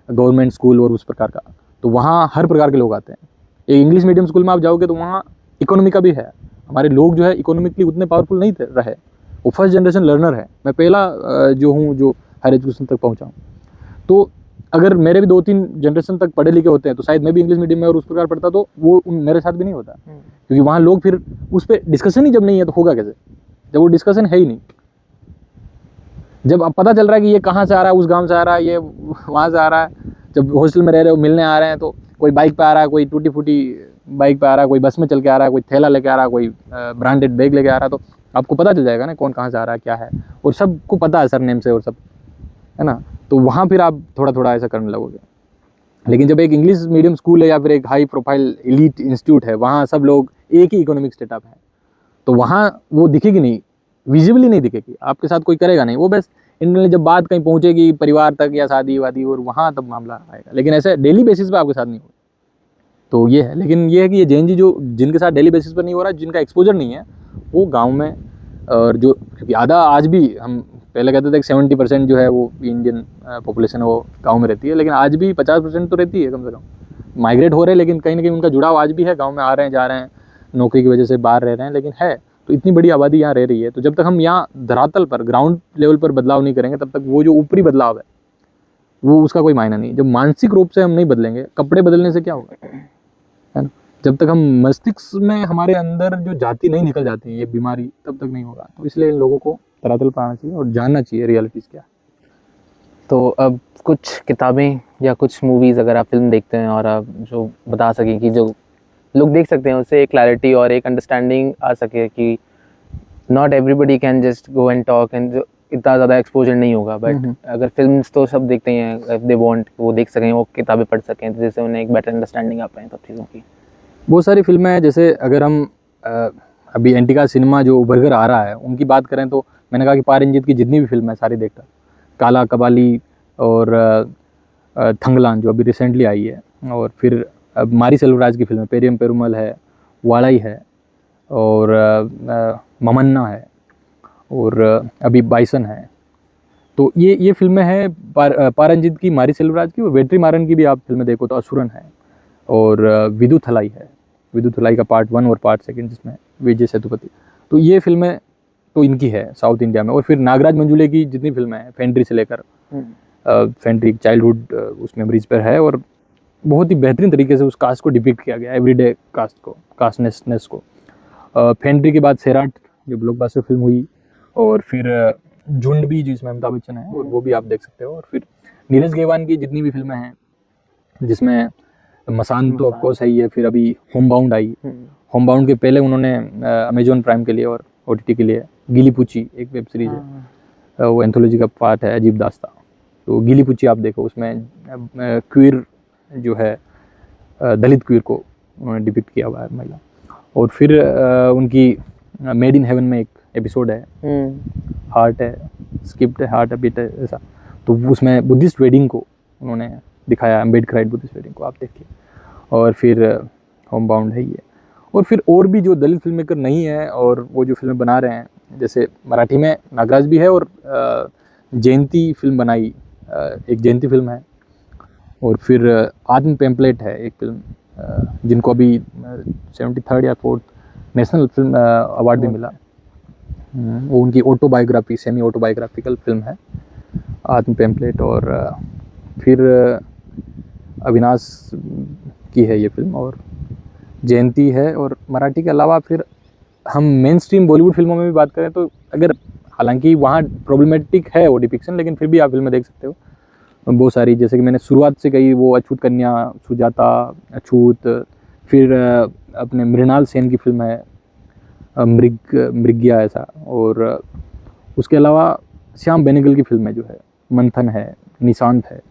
गवर्नमेंट स्कूल और उस प्रकार का, तो वहाँ हर प्रकार के लोग आते हैं। एक इंग्लिश मीडियम स्कूल में आप जाओगे तो वहाँ इकोनॉमी का भी है, हमारे लोग जो है इकोनॉमिकली उतने पावरफुल नहीं रहे, वो फर्स्ट जनरेशन लर्नर है, मैं पहला जो हूँ जो हायर एजुकेशन तक पहुँचा हूँ। तो अगर मेरे भी 2-3 जनरेशन तक पढ़े लिखे होते हैं तो शायद मैं भी इंग्लिश मीडियम में और उस प्रकार पढ़ता, तो वो मेरे साथ भी नहीं होता, क्योंकि वहाँ लोग फिर उस पर डिस्कशन ही जब नहीं है तो होगा कैसे, जब वो डिस्कशन है ही नहीं। जब अब पता चल रहा है कि ये कहाँ से आ रहा है, उस गांव से आ रहा है, ये वहाँ से आ रहा है, जब हॉस्टल में रह रहे हो, मिलने आ रहे हैं, तो कोई बाइक पे आ रहा है, कोई टूटी फूटी बाइक पे आ रहा है, कोई बस में चल के आ रहा है, कोई थैला लेके आ रहा है, कोई ब्रांडेड बैग लेके आ रहा है, तो आपको पता चल जाएगा ना कौन कहाँ से आ रहा है, क्या है, और सबको पता है सर नेम से और सब, है ना। तो वहाँ फिर आप थोड़ा थोड़ा ऐसा करने लगोगे। लेकिन जब एक इंग्लिश मीडियम स्कूल है या फिर एक हाई प्रोफाइल एलीट इंस्टीट्यूट है, वहाँ सब लोग एक ही इकोनॉमिक सेटअप है, तो वहाँ वो दिखेगी नहीं, विजिबली नहीं दिखेगी, आपके साथ कोई करेगा नहीं, वो बस इंटरनली जब बात कहीं पहुँचेगी परिवार तक या शादी वादी, और वहाँ तब मामला आएगा, लेकिन ऐसे डेली बेसिस पे आपके साथ नहीं होगा। तो ये है, लेकिन ये है कि ये जैन जी जो जिनके साथ डेली बेसिस पर नहीं हो रहा, जिनका एक्सपोजर नहीं है, वो गाँव में, और जो क्योंकि आधा आज भी, हम पहले कहते थे कि 70% जो है वो इंडियन पॉपुलेशन है वो गांव में रहती है, लेकिन आज भी 50% तो रहती है कम से कम। माइग्रेट हो रहे हैं, लेकिन कहीं ना कहीं उनका जुड़ाव आज भी है, गांव में आ रहे हैं, जा रहे हैं, नौकरी की वजह से बाहर रह रहे हैं, लेकिन है। तो इतनी बड़ी आबादी यहाँ रह रही है, तो जब तक हम यहाँ धरातल पर, ग्राउंड लेवल पर बदलाव नहीं करेंगे, तब तक वो जो ऊपरी बदलाव है वो उसका कोई मायना नहीं। जब मानसिक रूप से हम नहीं बदलेंगे, कपड़े बदलने से क्या होगा, है ना। जब तक हम मस्तिष्क में हमारे अंदर जो जाति नहीं निकल जाती है ये बीमारी, तब तक नहीं होगा। तो इसलिए इन लोगों को धरातल पर आना चाहिए और जानना चाहिए रियलिटीज़ क्या है। तो अब कुछ किताबें या कुछ मूवीज़ अगर आप फिल्म देखते हैं और आप जो बता सकें कि जो लोग देख सकते हैं उससे एक क्लैरिटी और एक अंडरस्टैंडिंग आ सके कि not everybody can just go and talk and इतना ज़्यादा एक्सपोजर नहीं होगा, बट अगर फिल्म्स तो सब देखते हैं, इफ दे वांट वो देख सकें, वो किताबें पढ़ सकें, तो जिससे उन्हें एक बेटर अंडरस्टैंडिंग आ पाए सब चीज़ों की। बहुत सारी फिल्में हैं, जैसे अगर हम अभी एंटिका सिनेमा जो उभर कर आ रहा है उनकी बात करें तो मैंने कहा कि पार रंजीत की जितनी भी फिल्म है सारी देखता। काला कबाली और थंगलान जो अभी रिसेंटली आई है, और फिर अब मारी सेल्वराज की फिल्म पेरियम पेरुमल है, वाड़ाई है, और ममन्ना है, और अभी बाइसन है। तो ये फिल्में हैं पारंजित की, मारी सेल्वराज की, और वेट्री मारन की भी आप फिल्में देखो तो असुरन है, और विदुथलाई है, विदुथलाई का पार्ट 1 और पार्ट 2 जिसमें विजय सेतुपति। तो ये फिल्में तो इनकी है साउथ इंडिया में। और फिर नागराज मंजुले की जितनी फिल्में हैं, फेंड्री से लेकर फेंड्री चाइल्डहुड उस मेमोरीज पर है, और बहुत ही बेहतरीन तरीके से उस कास्ट को डिपिक्ट किया गया, एवरीडे कास्ट को, कास्टनेसनेस को। फेंड्री के बाद सैराट जो ब्लॉकबस्टर फिल्म हुई, और फिर झुंड भी जिसमें अमिताभ बच्चन है, और वो भी आप देख सकते हो। और फिर नीरज गेवान की जितनी भी फिल्में हैं, जिसमें मसान तो ऑफकोर्स है ही है, फिर अभी होम बाउंड आई। होम बाउंड के पहले उन्होंने अमेजोन प्राइम के लिए और OTT के लिए गिली पूची एक वेब सीरीज है, वो एंथोलॉजी का पार्ट है, अजीब दास्ता। तो गिली पूची आप देखो, उसमें क्वीर जो है, दलित क्वीर को उन्होंने डिपिक्ट किया हुआ है, महिला। और फिर उनकी मेड इन हेवन में एक एपिसोड है, हार्ट है, स्किप्ड है, हार्ट अ बिट है ऐसा। तो उसमें बुद्धिस्ट वेडिंग को उन्होंने दिखाया, अम्बेडकराइट बुद्धिस्ट वेडिंग को, आप देखिए। और फिर होम बाउंड है ये। और फिर और भी जो दलित फिल्म मेकर नहीं है और वो जो फिल्में बना रहे हैं, जैसे मराठी में नागराज भी है, और जयंती फिल्म बनाई, एक जयंती फिल्म है। और फिर आत्म पेम्पलेट है एक फिल्म, जिनको अभी 73rd या 4th नेशनल फिल्म अवार्ड भी मिला। वो उनकी ऑटोबायोग्राफी, सेमी ऑटोबायोग्राफिकल फिल्म है आत्म पेम्पलेट। और फिर अविनाश की है ये फिल्म, और जयंती है। और मराठी के अलावा फिर हम मेन स्ट्रीम बॉलीवुड फिल्मों में भी बात करें तो, अगर हालांकि वहाँ प्रॉब्लमेटिक है वो डिपिक्शन, लेकिन फिर भी आप फिल्में देख सकते हो बहुत सारी। जैसे कि मैंने शुरुआत से कही, वो अछूत कन्या, सुजाता, अछूत। फिर अपने मृणाल सेन की फिल्म है मृग्या ऐसा। और उसके अलावा श्याम बेनेगल की फिल्म है जो है, मंथन है, निशांत है,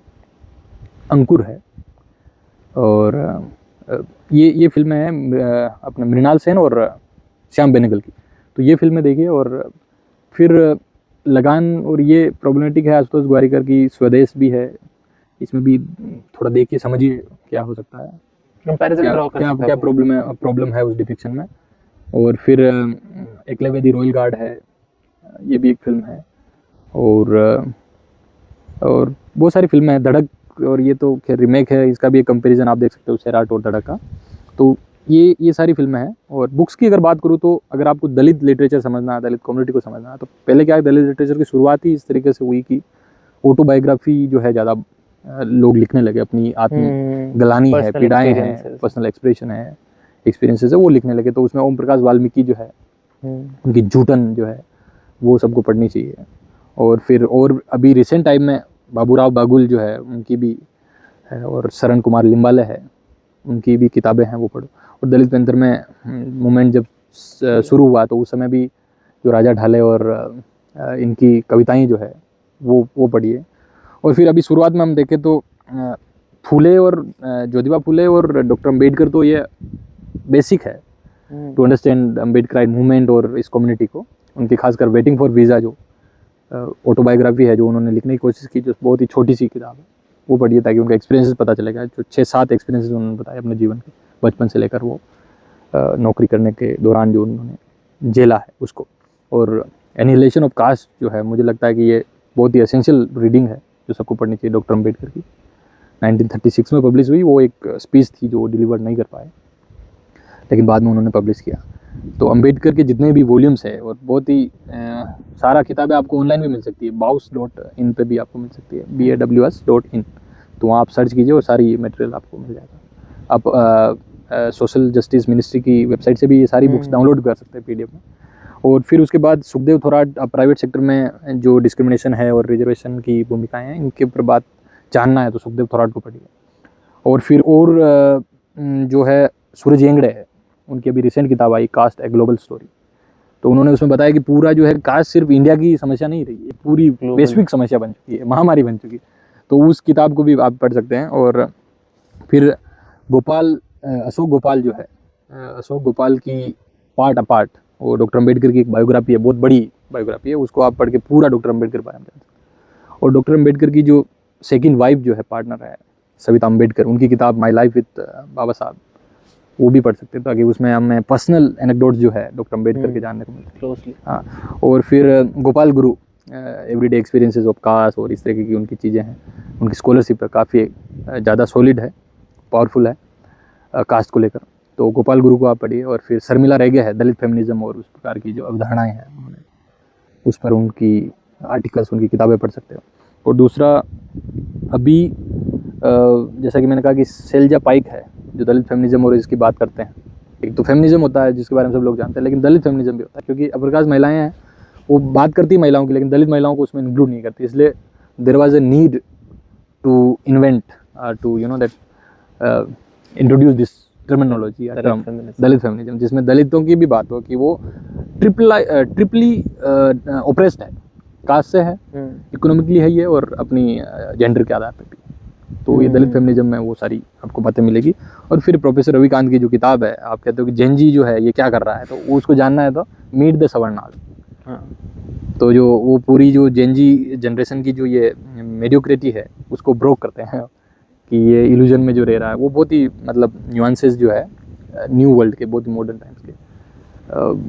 अंकुर है। और ये फिल्में हैं अपने मृणाल सेन और श्याम बेनेगल की। तो ये फिल्में देखिए। और फिर लगान, और ये प्रॉब्लमेटिक है आशुतोष गोवारिकर की स्वदेश भी है, इसमें भी थोड़ा देखिए समझिए क्या हो सकता है, क्या प्रॉब्लम है उस डिपिक्शन में। और फिर एकलव्य दी रॉयल गार्ड है, ये भी एक फिल्म है। और बहुत सारी फिल्में हैं, धड़क, और ये तो खैर रिमेक है, इसका भी एक कंपैरिजन आप देख सकते हो सैराट और धड़क का। तो ये सारी फिल्में हैं। और बुक्स की अगर बात करूँ तो, अगर आपको दलित लिटरेचर समझना है, दलित कम्युनिटी को समझना है, तो पहले क्या है, दलित लिटरेचर की शुरुआत ही इस तरीके से हुई कि ऑटोबायोग्राफी जो है ज़्यादा लोग लिखने लगे, अपनी आत्म गलानी है, पीड़ाएँ हैं, पर्सनल एक्सप्रेशन है, एक्सपीरियंसेस है, वो लिखने लगे। तो उसमें ओम प्रकाश वाल्मीकि जो है, उनकी जूटन जो है, वो सबको पढ़नी चाहिए। और फिर और अभी रिसेंट टाइम में बाबूराव बागुल जो है, उनकी भी है, और शरण कुमार लिम्बाले है, उनकी भी किताबें हैं, वो पढ़ो। और दलित पैंथर में मूवमेंट जब शुरू हुआ तो उस समय भी जो राजा ढाले और इनकी कविताएं जो है वो पढ़िए। और फिर अभी शुरुआत में हम देखें तो फूले और ज्योतिबा फूले और डॉक्टर अम्बेडकर, तो ये बेसिक है टू अंडरस्टैंड अम्बेडकराइट मूवमेंट और इस कम्युनिटी को। उनकी खासकर वेटिंग फॉर वीज़ा जो ऑटोबायोग्राफी है, जो उन्होंने लिखने की कोशिश की, जो बहुत ही छोटी सी किताब है, वो पढ़िए, ताकि उनका एक्सपीरियंसेस पता चलेगा। जो 6-7 एक्सपीरियंसेस उन्होंने बताए अपने जीवन के, बचपन से लेकर वो नौकरी करने के दौरान जो उन्होंने झेला है उसको। और एनिहिलेशन ऑफ कास्ट जो है, मुझे लगता है कि ये बहुत ही एसेंशियल रीडिंग है जो सबको पढ़नी चाहिए, डॉक्टर अम्बेडकर की। 1936 में पब्लिश हुई, वो एक स्पीच थी जो डिलीवर नहीं कर पाए, लेकिन बाद में उन्होंने पब्लिश किया। तो अम्बेडकर के जितने भी वॉल्यूम्स है और बहुत ही सारा किताबें आपको ऑनलाइन भी मिल सकती है, baus.in पे भी आपको मिल सकती है, baws.in। तो वहाँ आप सर्च कीजिए और सारी मटेरियल आपको मिल जाएगा। आप सोशल जस्टिस मिनिस्ट्री की वेबसाइट से भी ये सारी बुक्स डाउनलोड कर सकते हैं PDF में। और फिर उसके बाद सुखदेव थोराट, प्राइवेट सेक्टर में जो डिस्क्रिमिनेशन है और रिजर्वेशन की भूमिकाएं हैं, इनके ऊपर बात जानना है तो सुखदेव थोराट को पढ़िए। और फिर और जो है सूरज येंगड़े है, उनकी अभी रिसेंट किताब आई कास्ट ए ग्लोबल स्टोरी। तो उन्होंने उसमें बताया कि पूरा जो है कास्ट सिर्फ इंडिया की समस्या नहीं रही है, पूरी वैश्विक समस्या बन चुकी है, महामारी बन चुकी है। तो उस किताब को भी आप पढ़ सकते हैं। और फिर अशोक गोपाल जो है, अशोक गोपाल की पार्ट अपार्ट, वो डॉक्टर अम्बेडकर की एक बायोग्राफी है, बहुत बड़ी बायोग्राफी है, उसको आप पढ़ के पूरा डॉक्टर अम्बेडकर के बारे में जान सकते हैं। और डॉक्टर अम्बेडकर की जो सेकंड वाइफ जो है, पार्टनर है, सविता अम्बेडकर, उनकी किताब माई लाइफ विद बाबा साहब, वो भी पढ़ सकते हैं, ताकि उसमें हमें पर्सनल एनेक्डोट्स जो है डॉक्टर अम्बेडकर के जानने को मिलते हैं क्लोजली। हाँ। और फिर गोपाल गुरु, एवरीडे एक्सपीरियंसेस ऑफ कास्ट और इस तरीके की उनकी चीज़ें हैं। उनकी स्कॉलरशिप काफ़ी ज़्यादा सॉलिड है, पावरफुल है कास्ट को लेकर। तो गोपाल गुरु को आप पढ़िए। और फिर शर्मिला रेगे है, दलित फेमिनिज्म और उस प्रकार की जो अवधारणाएं हैं उन्होंने, उस पर उनकी आर्टिकल्स, उनकी किताबें पढ़ सकते हो। और दूसरा अभी जैसा कि मैंने कहा कि सेल्जा पाइक है, जो दलित फेमिनिज्म और इसकी बात करते हैं। एक तो फेमिनिज्म होता है जिसके बारे में सब लोग जानते हैं, लेकिन दलित फेमिनिज्म भी होता है, क्योंकि अपर कास्ट महिलाएं हैं वो बात करती है महिलाओं की, लेकिन दलित महिलाओं को उसमें इंक्लूड नहीं करती। इसलिए there was a need to invent to introduce this terminology या टर्म दलित फेमिनिज्म, जिसमें दलितों की भी बात हो कि वो ट्रिपली ओप्रेस्ड है, कास्ट से है, इकोनॉमिकली है ये, और अपनी जेंडर के आधार पर भी। तो ये दलित फेमिनिज्म में वो सारी आपको बातें मिलेगी। और फिर प्रोफेसर रविकांत की जो किताब है, आप कहते हो कि जेनजी जो है ये क्या कर रहा है, तो उसको जानना है तो मीट द सवर्णाल। तो जो वो पूरी जो जेनजी जनरेशन की जो ये मेडियोक्रिटी है उसको ब्रोक करते हैं, कि ये इल्यूजन में जो रह रहा है, वो बहुत ही मतलब न्यूआंसेस जो है न्यू वर्ल्ड के, बहुत ही मॉडर्न टाइम्स के,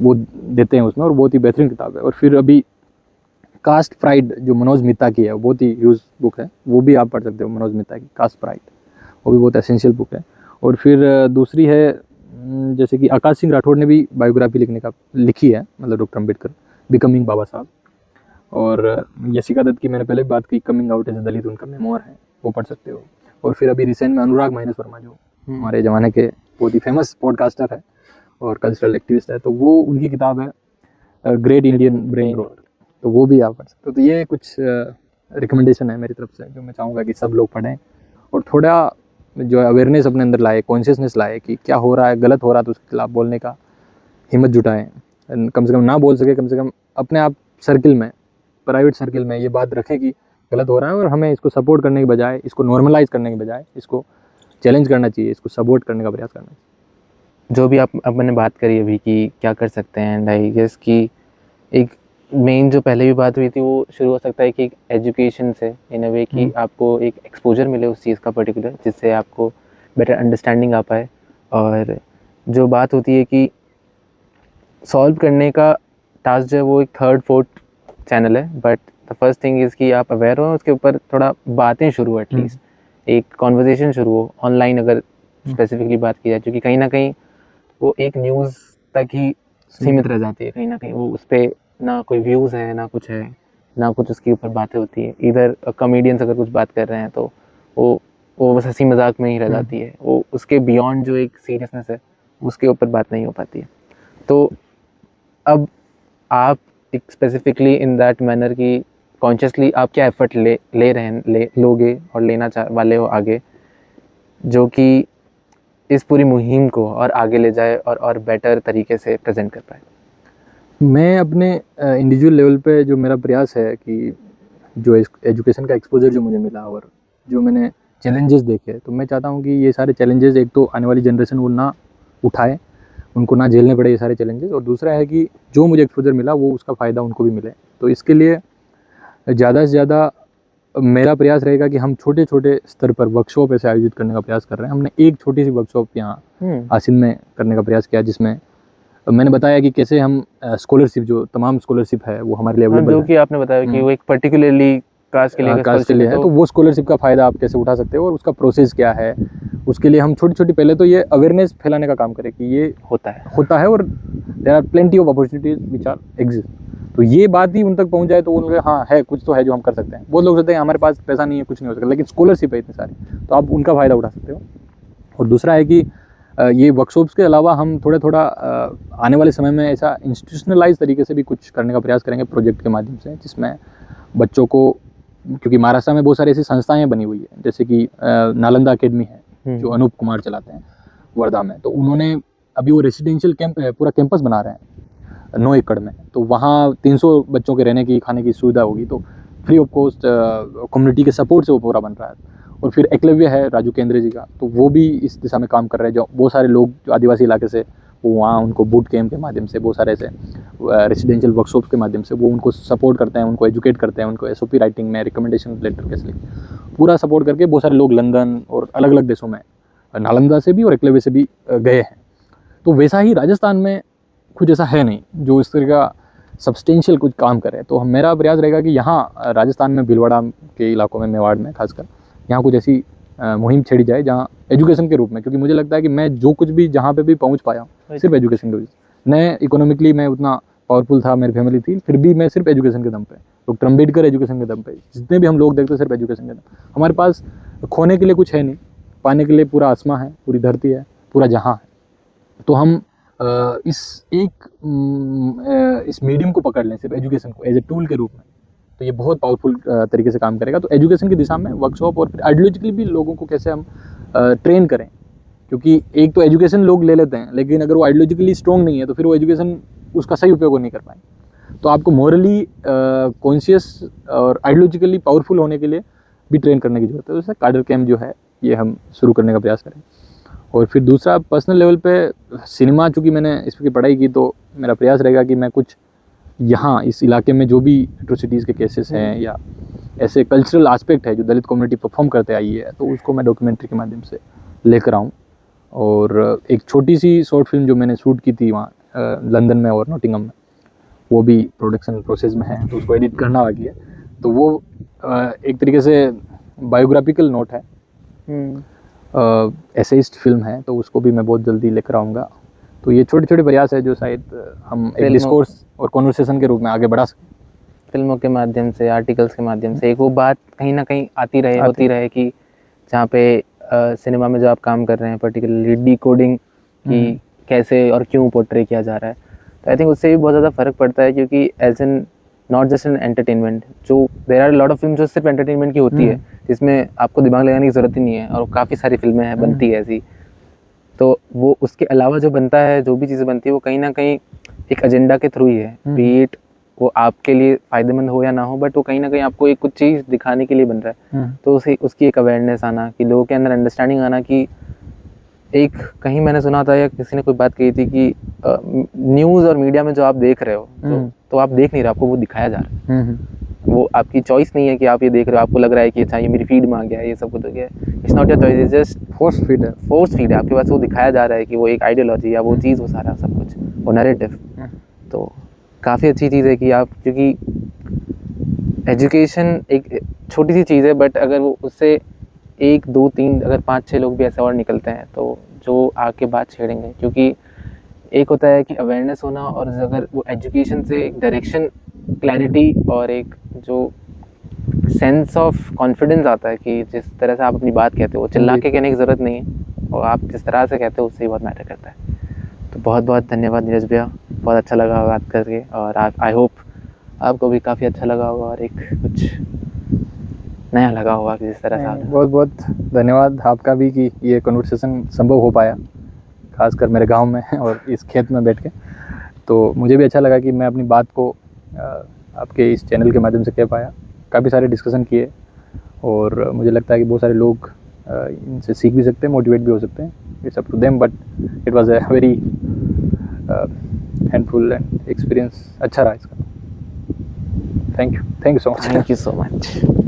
वो देते हैं उसमें, और बहुत ही बेहतरीन किताब है। और फिर अभी कास्ट प्राइड जो मनोज मित्ता की है, वो बहुत ही यूज बुक है, वो भी आप पढ़ सकते हो, मनोज मित्ता की कास्ट प्राइड, वो भी बहुत एसेंशियल बुक है। और फिर दूसरी है जैसे कि आकाश सिंह राठौड़ ने भी बायोग्राफी लिखी है, मतलब डॉक्टर अम्बेडकर, बिकमिंग बाबा साहब। और यशिका दत्त की मैंने पहले बात की, कमिंग आउट एज दलित, उनका मेमोर है, वो पढ़ सकते हो। और फिर अभी रिसेंट में अनुराग माइनस वर्मा, जो हमारे ज़माने के बहुत ही फेमस पॉडकास्टर है और कल्चरल एक्टिविस्ट है, तो वो उनकी किताब है ग्रेट इंडियन ब्रेन रोट, तो वो भी आप पढ़ सकते हो। तो ये कुछ रिकमेंडेशन है मेरी तरफ से, जो मैं चाहूँगा कि सब लोग पढ़ें और थोड़ा जो है अवेयरनेस अपने अंदर लाए, कॉन्शियसनेस लाए कि क्या हो रहा है, गलत हो रहा है, तो उसके खिलाफ बोलने का हिम्मत जुटाएं। कम से कम ना बोल सके, कम से कम अपने आप सर्किल में, प्राइवेट सर्किल में ये बात रखें कि गलत हो रहा है, और हमें इसको सपोर्ट करने के बजाय, इसको नॉर्मलाइज करने के बजाय, इसको चैलेंज करना चाहिए, इसको सपोर्ट करने का प्रयास करना चाहिए। जो भी आपने बात करी अभी कि क्या कर सकते हैं, एंड आई गेस कि एक मेन जो पहले भी बात हुई थी वो शुरू हो सकता है कि एक एजुकेशन से, इन अ वे कि आपको एक एक्सपोजर मिले उस चीज़ का पर्टिकुलर, जिससे आपको बेटर अंडरस्टैंडिंग आ पाए। और जो बात होती है कि सॉल्व करने का टास्क जो है वो एक थर्ड फोर्थ चैनल है, but the first thing is कि आप अवेयर हो, उसके ऊपर थोड़ा बातें शुरू हो, एटलीस्ट एक कॉन्वर्जेसन शुरू हो ऑनलाइन, अगर स्पेसिफिकली बात की जाए, क्योंकि कहीं ना कहीं वो एक न्यूज़ तक ही सीमित रह जाती है, कहीं ना कहीं वो उस पर ना कोई व्यूज़ है, ना कुछ है, ना कुछ उसके ऊपर बातें होती है। इधर कॉमेडियंस अगर कुछ बात कर रहे हैं तो वो बस हंसी मजाक में ही रह जाती है, वो उसके बियॉन्ड जो एक सीरियसनेस है उसके ऊपर बात नहीं हो पाती है। तो अब आप एक स्पेसिफिकली इन दैट मैनर की कॉन्शियसली आप क्या एफर्ट लोगे और लेना वाले हो आगे, जो कि इस पूरी मुहिम को और आगे ले जाए और बेटर तरीके से प्रेजेंट कर पाए? मैं अपने इंडिविजुअल लेवल पे जो मेरा प्रयास है कि जो एजुकेशन का एक्सपोजर जो मुझे मिला और जो मैंने चैलेंजेस देखे, तो मैं चाहता हूँ कि ये सारे चैलेंजेस एक तो आने वाली जनरेशन वो ना उठाए, उनको ना झेलने पड़े ये सारे चैलेंजेस, और दूसरा है कि जो मुझे एक्सपोजर मिला वो उसका फ़ायदा उनको भी मिले। तो इसके लिए ज़्यादा से ज़्यादा मेरा प्रयास रहेगा कि हम छोटे छोटे स्तर पर वर्कशॉप ऐसे आयोजित करने का प्रयास कर रहे हैं। हमने एक छोटी सी वर्कशॉप यहाँ आसिन में करने का प्रयास किया, जिसमें मैंने बताया कि कैसे हम स्कॉलरशिप, जो तमाम स्कॉलरशिप है वो हमारे लिए अवेलेबल जो कि आपने बताया कि वो एक पर्टिकुलरली कास्ट के लिए अगर कास्ट के लिए है तो वो स्कॉलरशिप का फ़ायदा आप कैसे उठा सकते हो और उसका प्रोसेस क्या है, उसके लिए हम छोटी छोटी पहले तो ये अवेयरनेस फैलाने का काम करें कि ये होता है और there are plenty of opportunities which are exist. तो ये बात ही उन तक पहुंच जाए तो उनके हाँ है, कुछ तो है जो हम कर सकते हैं। बहुत लोग सोचते हैं हमारे पास पैसा नहीं है, कुछ नहीं हो सकता, लेकिन स्कॉलरशिप है इतनी सारी, तो आप उनका फ़ायदा उठा सकते हो। और दूसरा है कि ये वर्कशॉप्स के अलावा हम थोड़ा आने वाले समय में ऐसा इंस्टीट्यूशनलाइज तरीके से भी कुछ करने का प्रयास करेंगे प्रोजेक्ट के माध्यम से, जिसमें बच्चों को, क्योंकि महाराष्ट्र में बहुत सारी ऐसी संस्थाएं बनी हुई है, जैसे कि नालंदा अकेडमी है जो अनूप कुमार चलाते हैं वर्धा में, तो उन्होंने अभी वो रेसिडेंशियल कैंप पूरा कैंपस बना रहे हैं 9 एकड़ में। तो वहाँ 300 बच्चों के रहने की खाने की सुविधा होगी, तो फ्री ऑफ कॉस्ट कम्युनिटी के सपोर्ट से वो पूरा बन रहा है। और फिर एकलव्य है राजू केंद्रे जी का, तो वो भी इस दिशा में काम कर रहे हैं। जो बहुत सारे लोग जो आदिवासी इलाके से, वो वहाँ उनको बूट कैंप के माध्यम से, बहुत सारे ऐसे रेसिडेंशियल वर्कशॉप के माध्यम से वो उनको सपोर्ट करते हैं, उनको एजुकेट करते हैं, उनको एसओपी राइटिंग में, रिकमेंडेशन लेटर कैसे लिखें, पूरा सपोर्ट करके बहुत सारे लोग लंदन और अलग अलग देशों में, नालंदा से भी और एकलव्य से भी गए हैं। तो वैसा ही राजस्थान में कुछ ऐसा है नहीं जो इस तरह का सब्सटेंशियल कुछ काम करे। तो मेरा प्रयास रहेगा कि यहाँ राजस्थान में भीलवाड़ा के इलाकों में, मेवाड़ में खासकर, यहाँ कुछ ऐसी मुहिम छेड़ी जाए जहाँ एजुकेशन के रूप में, क्योंकि मुझे लगता है कि मैं जो कुछ भी जहाँ पे भी पहुँच पाया सिर्फ एजुकेशन की वजह से। मैं इकोनॉमिकली मैं उतना पावरफुल था, मेरी फैमिली थी, फिर भी मैं सिर्फ एजुकेशन के दम पे, डॉक्टर अम्बेडकर एजुकेशन के दम पे, जितने भी हम लोग देखते हैं सिर्फ एजुकेशन के दम। हमारे पास खोने के लिए कुछ है नहीं, पाने के लिए पूरा आसमां है, पूरी धरती है, पूरा जहाँ है। तो हम इस मीडियम को पकड़ लें, सिर्फ एजुकेशन को एज ए टूल के रूप में, तो ये बहुत पावरफुल तरीके से काम करेगा। तो एजुकेशन की दिशा में वर्कशॉप और फिर आइडियोलॉजिकली भी लोगों को कैसे हम ट्रेन करें, क्योंकि एक तो एजुकेशन लोग ले लेते हैं, लेकिन अगर वो आइडियोलॉजिकली स्ट्रॉन्ग नहीं है तो फिर वो एजुकेशन उसका सही उपयोग नहीं कर पाएंगे। तो आपको मॉरली कॉन्शियस और आइडियोलॉजिकली पावरफुल होने के लिए भी ट्रेन करने की जरूरत है। जैसे कार्डर कैम्प जो है ये हम शुरू करने का प्रयास करें। और फिर दूसरा, पर्सनल लेवल पे सिनेमा, चूँकि मैंने इस पर पढ़ाई की, तो मेरा प्रयास रहेगा कि मैं कुछ यहाँ इस इलाके में जो भी एट्रोसिटीज़ के केसेस हैं या ऐसे कल्चरल एस्पेक्ट है जो दलित कम्युनिटी परफॉर्म करते आई है, तो उसको मैं डॉक्यूमेंट्री के माध्यम से लेकर आऊँ। और एक छोटी सी शॉर्ट फिल्म जो मैंने शूट की थी वहाँ लंदन में और नॉटिंघम में, वो भी प्रोडक्शन प्रोसेस में है, तो उसको एडिट करना बाकी है। तो वो एक तरीके से बायोग्राफिकल नोट है, एसेइस्ट फिल्म है, तो उसको भी मैं बहुत जल्दी लेकर आऊँगा। तो ये छोटे छोटे प्रयास है जो शायद हम एक डिस्कोर्स और कॉन्वर्सेशन के रूप में आगे बढ़ा सकते। फिल्मों के माध्यम से, आर्टिकल्स के माध्यम से एक वो बात कहीं ना कहीं आती रहे, होती रहे कि जहाँ पे सिनेमा में जो आप काम कर रहे हैं, पर्टिकुलरली डिकोडिंग की कैसे और क्यों पोर्ट्रे किया जा रहा है, तो आई थिंक उससे भी बहुत ज़्यादा फ़र्क पड़ता है। क्योंकि as an not just an entertainment, जो there are lot of film जो सिर्फ एंटरटेनमेंट की होती है, जिसमें आपको दिमाग लगाने की ज़रूरत ही नहीं है, और काफ़ी सारी फिल्में हैं बनती है ऐसी। तो वो उसके अलावा जो बनता है, जो भी चीज़ें बनती है, वो कहीं ना कहीं एक एजेंडा के थ्रू ही है, बीट वो आपके लिए फ़ायदेमंद हो या ना हो, बट वो कहीं ना कहीं आपको एक कुछ चीज़ दिखाने के लिए बन रहा है। तो उसकी एक अवेयरनेस आना, कि लोगों के अंदर अंडरस्टैंडिंग आना कि एक, कहीं मैंने सुना था या किसी ने कोई बात कही थी कि न्यूज़ और मीडिया में जो आप देख रहे हो, तो आप देख नहीं रहे, आपको वो दिखाया जा रहा है। वो आपकी चॉइस नहीं है कि आप ये देख रहे हो, आपको लग रहा है कि अच्छा ये मेरी फीड में आ गया, ये सब कुछ हो गया। It's not your choice, it's just force feed है आपके पास। वो दिखाया जा रहा है कि वो एक आइडियोलॉजी या वो चीज़, वो सारा सब कुछ, वो नैरेटिव। तो काफ़ी अच्छी चीज़ है कि आप, क्योंकि एजुकेशन एक छोटी सी चीज़ है, बट अगर वो उससे 1, 2, 3, अगर 5, 6 लोग भी ऐसे और निकलते हैं, तो जो आके बात छेड़ेंगे। क्योंकि एक होता है कि अवेयरनेस होना, और अगर वो एजुकेशन से एक डायरेक्शन, क्लैरिटी और एक जो सेंस ऑफ कॉन्फिडेंस आता है कि जिस तरह से आप अपनी बात कहते हो, चिल्ला के कहने की ज़रूरत नहीं है, और आप जिस तरह से कहते हो उससे ही बहुत मैटर करता है। तो बहुत बहुत धन्यवाद नीरज भैया, बहुत अच्छा लगा बात करके, और आई होप आपको भी काफ़ी अच्छा लगा होगा और एक कुछ नया लगा होगा कि जिस तरह से। बहुत बहुत धन्यवाद आपका भी कि ये कन्वर्सेशन संभव हो पाया, खासकर मेरे गांव में और इस खेत में बैठ के। तो मुझे भी अच्छा लगा कि मैं अपनी बात को आपके इस चैनल के माध्यम से कह पाया। काफ़ी सारे डिस्कशन किए, और मुझे लगता है कि बहुत सारे लोग इनसे सीख भी सकते हैं, मोटिवेट भी हो सकते हैं। It's up to them, but it was a very handful and experience अच्छा रहा इसका। Thank you so much. Thank you so much.